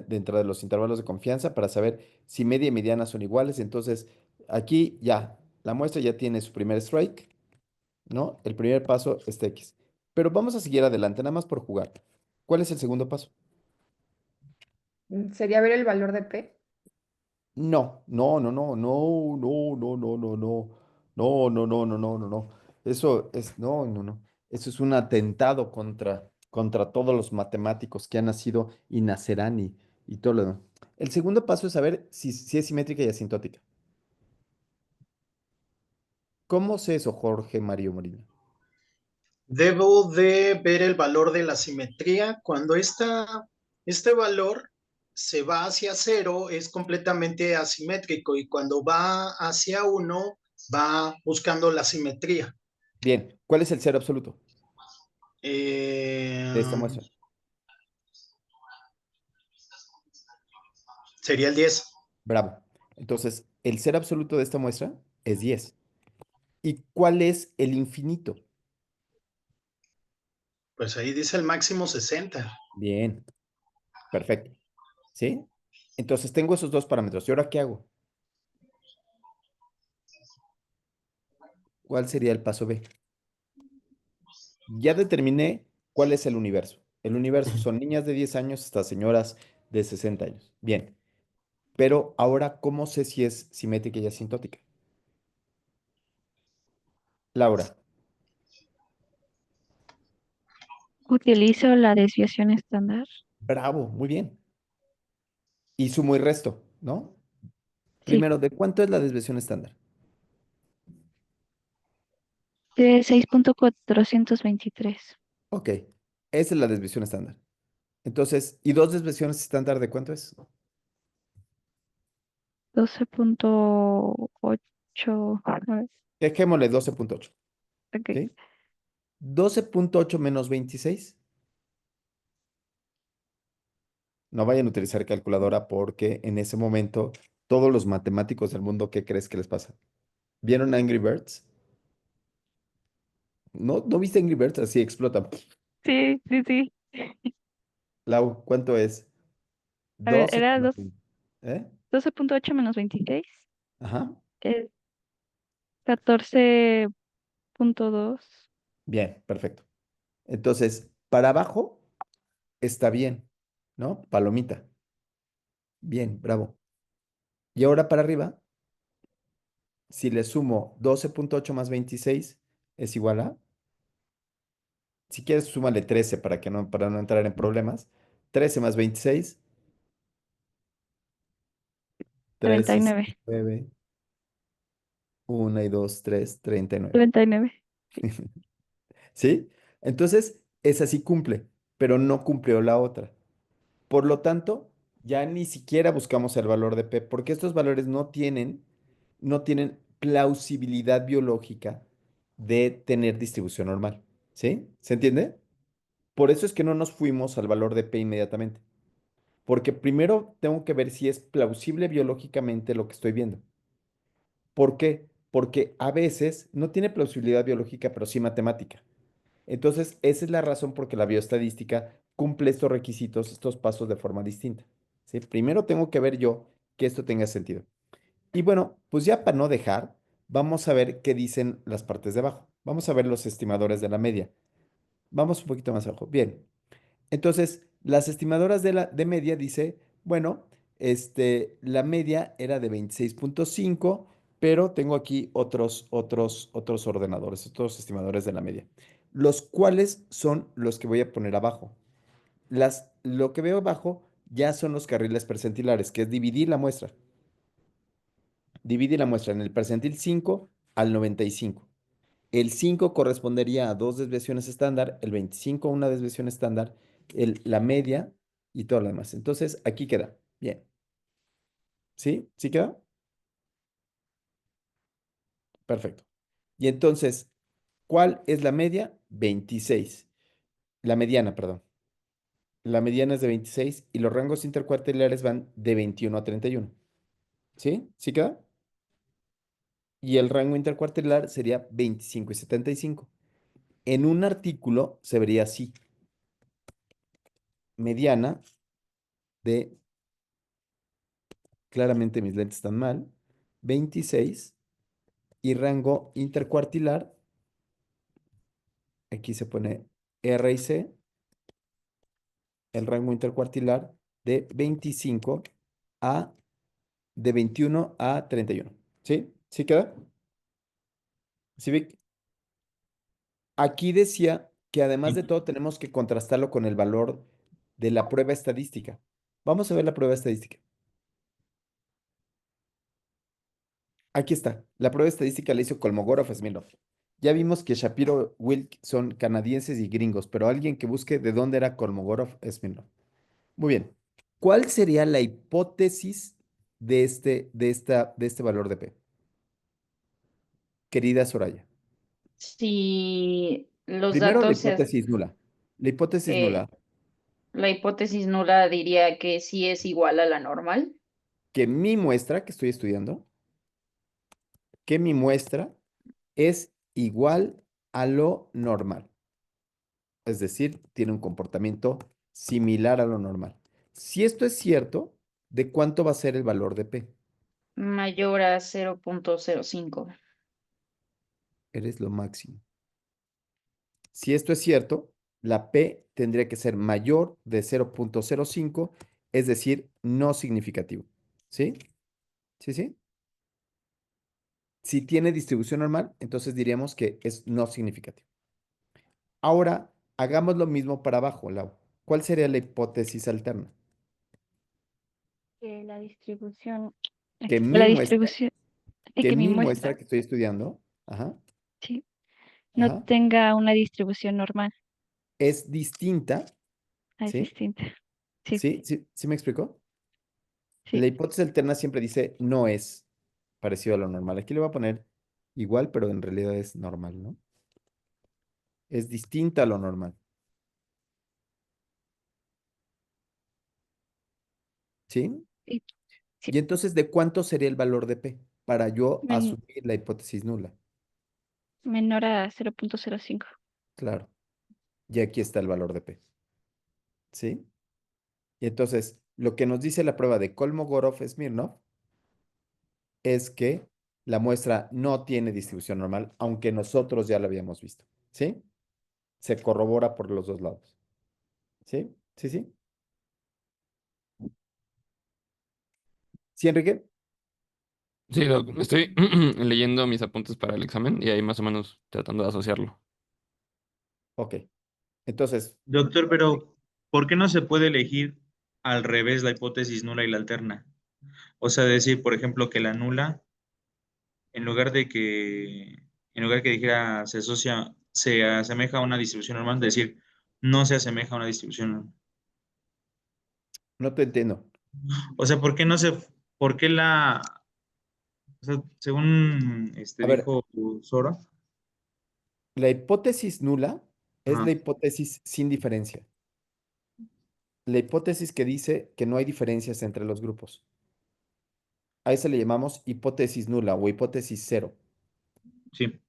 dentro de los intervalos de confianza para saber si media y mediana son iguales. Entonces, aquí ya, la muestra ya tiene su primer strike, ¿no? El primer paso es X. Pero vamos a seguir adelante, nada más por jugar. ¿Cuál es el segundo paso? sería ver el valor de P. No, no, no, no, no, no, no, no, no, no, no, no, no, no, no, no, no. Eso es, no, no, no. Eso es un atentado contra todos los matemáticos que han nacido y nacerán y todo lo demás. El segundo paso es saber si es simétrica y asintótica. ¿Cómo sé eso, Jorge Mario Molina? Debo de ver el valor de la simetría. Cuando este valor se va hacia cero, es completamente asimétrico y cuando va hacia uno, va buscando la simetría. Bien, ¿cuál es el cero absoluto Eh, de esta muestra? Sería el 10. Bravo. Entonces, el ser absoluto de esta muestra es 10. ¿Y cuál es el infinito? Pues ahí dice el máximo 60. Bien, perfecto. ¿Sí? Entonces tengo esos dos parámetros. ¿Y ahora qué hago? ¿Cuál sería el paso B? Ya determiné cuál es el universo. El universo son niñas de 10 años hasta señoras de 60 años. Bien, pero ahora, ¿cómo sé si es simétrica y asintótica? Laura, Utilizo la desviación estándar bravo, muy bien. Y sumo y resto, ¿no? sí, Primero, ¿de cuánto es la desviación estándar? de 6.423. Ok, esa es la desviación estándar. Entonces, ¿y dos desviaciones estándar de cuánto es? 12.8. A ver, Dejémosle 12.8, ok, ¿sí? 12.8 menos 26. No vayan a utilizar calculadora porque en ese momento todos los matemáticos del mundo, ¿qué crees que les pasa? ¿Vieron Angry Birds? ¿No? ¿No viste Angry Birds? Así explotan. sí, sí, sí. Lau, ¿cuánto es? A ver, 12 era menos 20. ¿Eh? 12.8 menos 26. Ajá. Es 14.2. Bien, perfecto. Entonces, para abajo está bien, ¿no? Palomita. Bien, bravo. Y ahora para arriba, si le sumo 12.8 más 26 es igual a, si quieres, súmale 13 para no entrar en problemas. 13 más 26, 13, 99. 9, 1 y 2, 3, 39. 99. ¿Sí? Entonces, esa sí cumple, pero no cumplió la otra. Por lo tanto, ya ni siquiera buscamos el valor de P, porque estos valores no tienen plausibilidad biológica de tener distribución normal. ¿Sí? ¿Se entiende? Por eso es que no nos fuimos al valor de P inmediatamente, porque primero tengo que ver si es plausible biológicamente lo que estoy viendo. ¿Por qué? Porque a veces no tiene plausibilidad biológica, pero sí matemática. Entonces, esa es la razón por que la bioestadística cumple estos requisitos, estos pasos de forma distinta. ¿Sí? Primero tengo que ver yo que esto tenga sentido. Y bueno, pues ya para no dejar, vamos a ver qué dicen las partes de abajo. Vamos a ver los estimadores de la media. Vamos un poquito más abajo. Bien. Entonces, las estimadoras de media dice, bueno, la media era de 26.5, pero tengo aquí otros ordenadores, otros estimadores de la media, los cuales son los que voy a poner abajo. Lo que veo abajo ya son los carriles percentilares, que es dividir la muestra. Divide la muestra en el percentil 5 al 95. El 5 correspondería a dos desviaciones estándar, el 25 a una desviación estándar, la media y todo lo demás. Entonces, aquí queda. Bien. ¿Sí? ¿Sí queda? Perfecto. Y entonces, ¿cuál es la media? 26. La mediana, perdón. La mediana es de 26 y los rangos intercuartilares van de 21 a 31. ¿Sí? ¿Sí queda? Y el rango intercuartilar sería 25 y 75. En un artículo se vería así. Mediana de, claramente mis lentes están mal, 26 y rango intercuartilar, aquí se pone R y C, el rango intercuartilar de 25 a, de 21 a 31. ¿Sí? ¿Sí queda? ¿Sí, Vic? Aquí decía que además de todo tenemos que contrastarlo con el valor de la prueba estadística. Vamos a ver la prueba estadística. Aquí está. La prueba estadística la hizo Kolmogorov-Smirnov. Ya vimos que Shapiro, Wilk son canadienses y gringos, pero alguien que busque de dónde era Kolmogorov-Smirnov. Muy bien. ¿Cuál sería la hipótesis de este valor de P? Querida Soraya. Si los Primero, la datos hipótesis nula. La hipótesis eh, nula. la hipótesis nula diría que sí es igual a la normal. que mi muestra que estoy estudiando, que mi muestra es igual a lo normal. Es decir, tiene un comportamiento similar a lo normal. Si esto es cierto, ¿de cuánto va a ser el valor de P? Mayor a 0.05. Eres lo máximo. Si esto es cierto, la P tendría que ser mayor de 0.05, es decir, no significativo. ¿Sí? ¿Sí, sí? Si tiene distribución normal, entonces diríamos que es no significativo. Ahora, hagamos lo mismo para abajo, Lau. ¿Cuál sería la hipótesis alterna? Que la distribución, Que aquí, mi la muestra, distribución, que que mi mi muestra muestra, que estoy estudiando, ajá, sí, no ajá, tenga una distribución normal, es distinta, es ¿sí? distinta. Sí, ¿Sí? ¿Sí? ¿Sí me explicó? sí. La hipótesis alterna siempre dice no es parecido a lo normal. Aquí le voy a poner igual, pero en realidad es normal, ¿no? Es distinta a lo normal. ¿Sí? Sí, sí. Y entonces, ¿de cuánto sería el valor de P para yo Men- asumir la hipótesis nula? menor a 0.05. Claro. Y aquí está el valor de P. ¿Sí? Y entonces, lo que nos dice la prueba de Kolmogorov-Smirnov es que la muestra no tiene distribución normal, aunque nosotros ya lo habíamos visto. ¿Sí? Se corrobora por los dos lados. ¿Sí? ¿Sí, sí? ¿Sí, Enrique? Sí, Doc, estoy leyendo mis apuntes para el examen y ahí más o menos tratando de asociarlo. Ok. Entonces, Doctor, pero ¿por qué no se puede elegir al revés la hipótesis nula y la alterna? O sea, decir, por ejemplo, que la nula, en lugar que dijera se asocia, se asemeja a una distribución normal, decir no se asemeja a una distribución normal. no te entiendo. O sea, ¿por qué no se, por qué la, o sea, según A ver, dijo Sora, la hipótesis nula es ajá, la hipótesis sin diferencia. La hipótesis que dice que no hay diferencias entre los grupos. A esa le llamamos hipótesis nula o hipótesis cero, sí,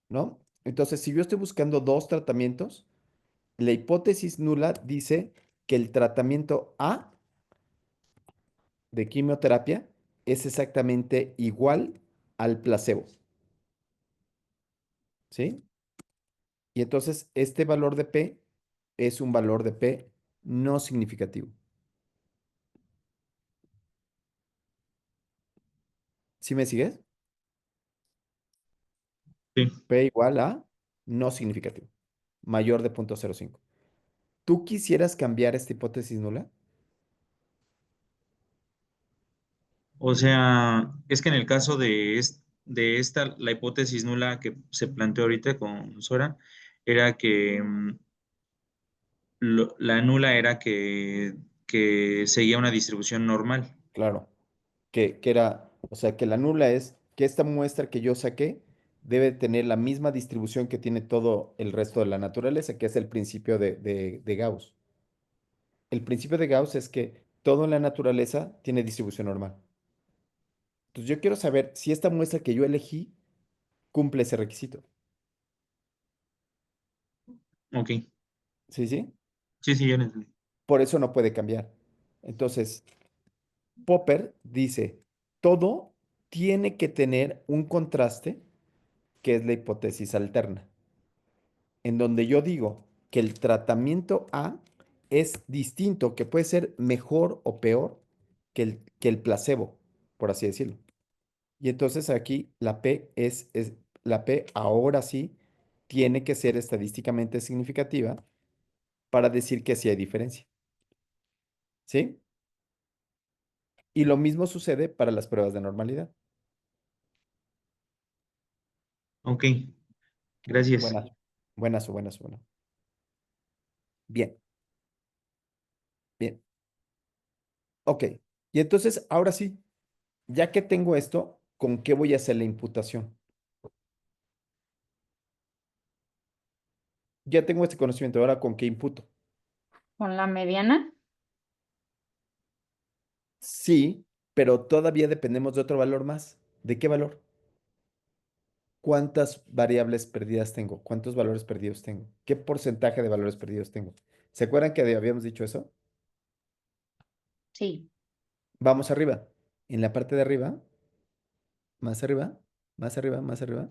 ¿no? Entonces, si yo estoy buscando dos tratamientos, la hipótesis nula dice que el tratamiento A de quimioterapia es exactamente igual al placebo, ¿sí? Y entonces este valor de P es un valor de P no significativo. ¿Sí me sigues? sí. P igual a no significativo, mayor de 0.05. ¿Tú quisieras cambiar esta hipótesis nula? O sea, es que en el caso de esta, la hipótesis nula que se planteó ahorita con Sora, era que la nula era que seguía una distribución normal. Claro, que era, o sea, que la nula es que esta muestra que yo saqué debe tener la misma distribución que tiene todo el resto de la naturaleza, que es el principio de Gauss. El principio de Gauss es que todo en la naturaleza tiene distribución normal. Entonces yo quiero saber si esta muestra que yo elegí cumple ese requisito. Ok, ¿Sí, sí? sí, sí, ya lo entendí. Por eso no puede cambiar. Entonces, Popper dice, todo tiene que tener un contraste, que es la hipótesis alterna, en donde yo digo que el tratamiento A es distinto, que puede ser mejor o peor que el placebo, por así decirlo. Y entonces aquí la P la P ahora sí tiene que ser estadísticamente significativa para decir que sí hay diferencia. ¿Sí? Y lo mismo sucede para las pruebas de normalidad. Ok, gracias. Buenas, buenas o buenas, buenas. Bien, bien. Ok. Y entonces, ahora sí, ya que tengo esto, ¿con qué voy a hacer la imputación? Ya tengo este conocimiento, ahora ¿con qué imputo? Con la mediana, Sí, pero todavía dependemos de otro valor más. ¿De qué valor? ¿Cuántas variables perdidas tengo? ¿Cuántos valores perdidos tengo? ¿Qué porcentaje de valores perdidos tengo? ¿Se acuerdan que habíamos dicho eso? Sí. Vamos arriba. En la parte de arriba, más arriba, más arriba, más arriba,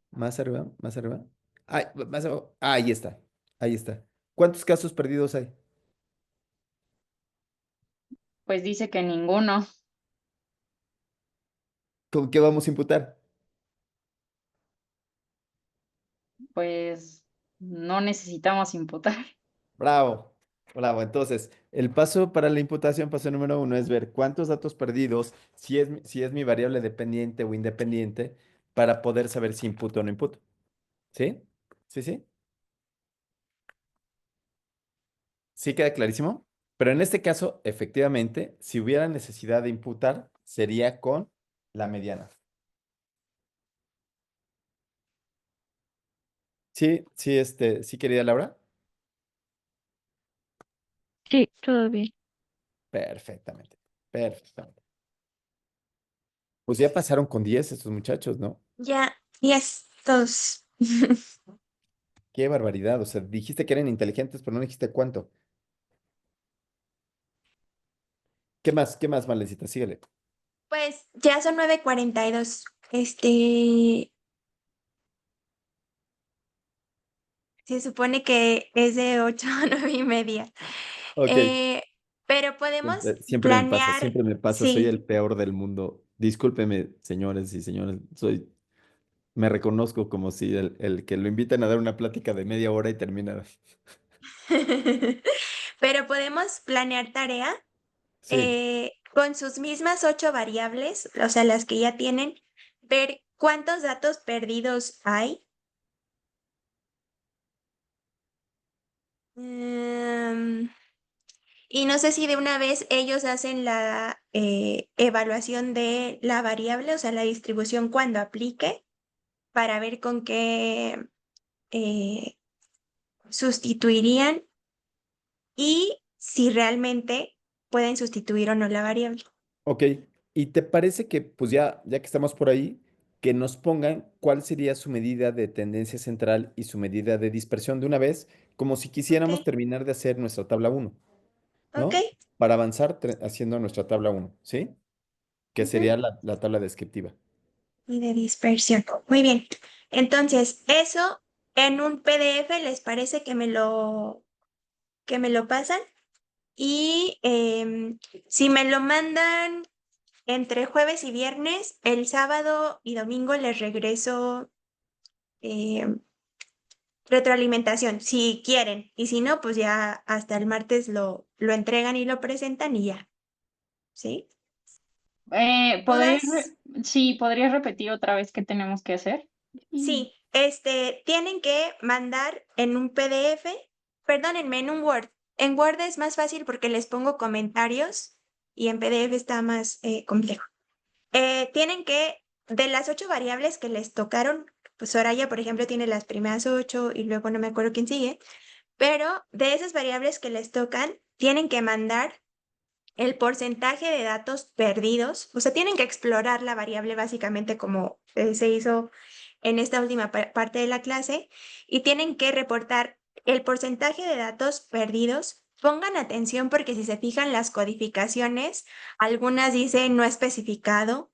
más arriba, más arriba. Ay, más abajo. Ahí está. Ahí está. ¿Cuántos casos perdidos hay? Pues dice que ninguno. ¿Con qué vamos a imputar? Pues no necesitamos imputar. Bravo, bravo. Entonces, el paso para la imputación, paso número 1, es ver cuántos datos perdidos, si es mi variable dependiente o independiente, para poder saber si imputo o no imputo. ¿Sí? ¿Sí, sí? ¿Sí queda clarísimo? Pero en este caso, efectivamente, si hubiera necesidad de imputar, sería con la mediana. Sí, sí, sí, querida Laura. Sí, todo bien. Perfectamente, perfectamente. Pues ya pasaron con 10 estos muchachos, ¿no? Ya, 10, todos. Qué barbaridad. O sea, dijiste que eran inteligentes, pero no dijiste cuánto. ¿Qué más, Valecita? Síguele. Pues ya son 9:42. Se supone que es de 8 a 9:30. Ok. Eh, pero podemos Siempre me pasa, planear, siempre me pasa. Soy sí. el peor del mundo. Discúlpeme, señores y señores. Me reconozco como si el que lo invitan a dar una plática de media hora y termina. Pero podemos planear tarea Sí, con sus mismas 8 variables, o sea, las que ya tienen, ver cuántos datos perdidos hay. Em, y no sé si de una vez ellos hacen la evaluación de la variable, o sea, la distribución cuando aplique, para ver con qué eh, sustituirían y si realmente pueden sustituir o no la variable. ok. ¿Y te parece que, pues ya que estamos por ahí, que nos pongan cuál sería su medida de tendencia central y su medida de dispersión de una vez, como si Ok, quisiéramos terminar de hacer nuestra tabla uno, ok. ¿no? Para avanzar haciendo nuestra tabla uno, ¿sí? Que Ujú. sería la tabla descriptiva. Y de dispersión. Muy bien. Entonces, eso en un PDF les parece que me lo pasan. Y si me lo mandan entre jueves y viernes, el sábado y domingo les regreso em, retroalimentación, si quieren. Y si no, pues ya hasta el martes lo entregan y lo presentan y ya. ¿Sí? ¿Dudas? Sí, ¿podrías repetir otra vez qué tenemos que hacer? Sí, tienen que mandar en un PDF, perdónenme, en un Word. En Word es más fácil porque les pongo comentarios y en PDF está más complejo. Tienen que, de las 8 variables que les tocaron, pues Soraya, por ejemplo, tiene las primeras 8 y luego no me acuerdo quién sigue, pero de esas variables que les tocan, tienen que mandar el porcentaje de datos perdidos, o sea, tienen que explorar la variable básicamente como se hizo en esta última parte de la clase y tienen que reportar el porcentaje de datos perdidos. Pongan atención porque si se fijan las codificaciones, algunas dicen no especificado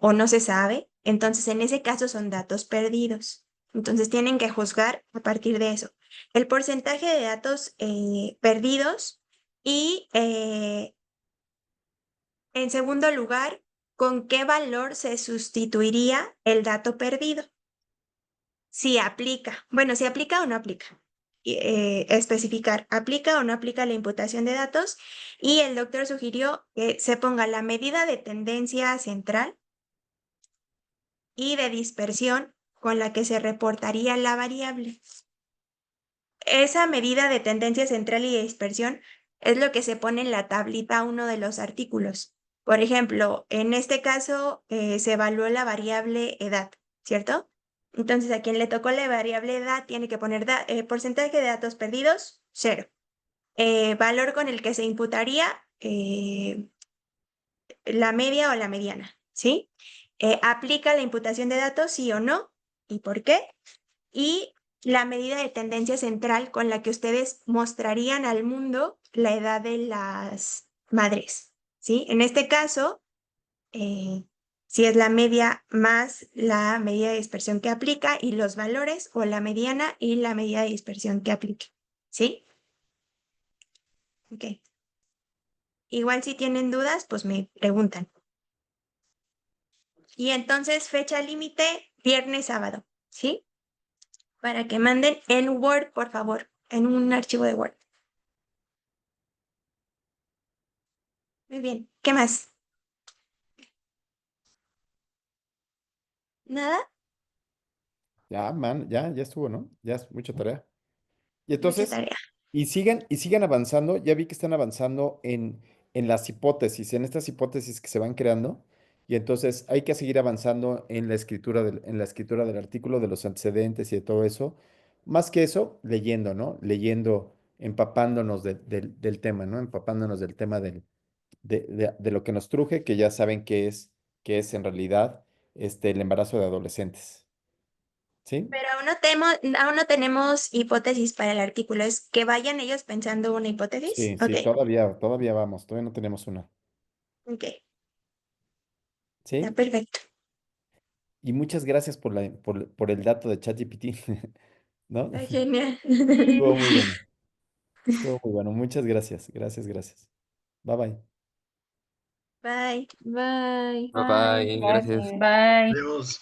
o no se sabe, entonces en ese caso son datos perdidos. Entonces tienen que juzgar a partir de eso. El porcentaje de datos perdidos y en segundo lugar, ¿con qué valor se sustituiría el dato perdido? Si aplica, bueno, si aplica o no aplica. Especificar, aplica o no aplica la imputación de datos y el doctor sugirió que se ponga la medida de tendencia central y de dispersión con la que se reportaría la variable. Esa medida de tendencia central y de dispersión es lo que se pone en la tablita 1 de los artículos. Por ejemplo, en este caso se evaluó la variable edad, ¿cierto? Entonces, a quien le tocó la variable edad tiene que poner porcentaje de datos perdidos, 0. Valor con el que se imputaría, la media o la mediana, ¿sí? ¿Aplica la imputación de datos, sí o no? ¿Y por qué? Y la medida de tendencia central con la que ustedes mostrarían al mundo la edad de las madres, ¿sí? En este caso, si es la media más la medida de dispersión que aplica y los valores, o la mediana y la medida de dispersión que aplique, ¿sí? Ok. Igual si tienen dudas, pues me preguntan. Y entonces fecha límite, viernes, sábado, ¿sí? Para que manden en Word, por favor, en un archivo de Word. Muy bien. ¿Qué más? ¿Nada? Ya, man, ya estuvo, ¿no? Ya es mucha tarea. Y Mucha entonces, tarea. y sigan avanzando, ya vi que están avanzando en las hipótesis, en estas hipótesis que se van creando, y entonces hay que seguir avanzando en la escritura del artículo, de los antecedentes y de todo eso. Más que eso, leyendo, ¿no? Leyendo, empapándonos del tema, ¿no? Empapándonos del tema de lo que nos truje, que ya saben que es en realidad el embarazo de adolescentes. ¿Sí? Pero aún no tenemos hipótesis para el artículo. ¿Es que vayan ellos pensando una hipótesis? Sí, Ok, sí, todavía vamos, todavía no tenemos una. ok. Está ¿Sí? perfecto. Y muchas gracias por el dato de ChatGPT, ¿no? Está genial. Estuvo muy Sí. bueno, estuvo muy bueno. Muchas gracias, gracias, gracias. Bye bye. Bye. Bye. Bye Bye. bye, gracias. Gracias. Bye. Adiós.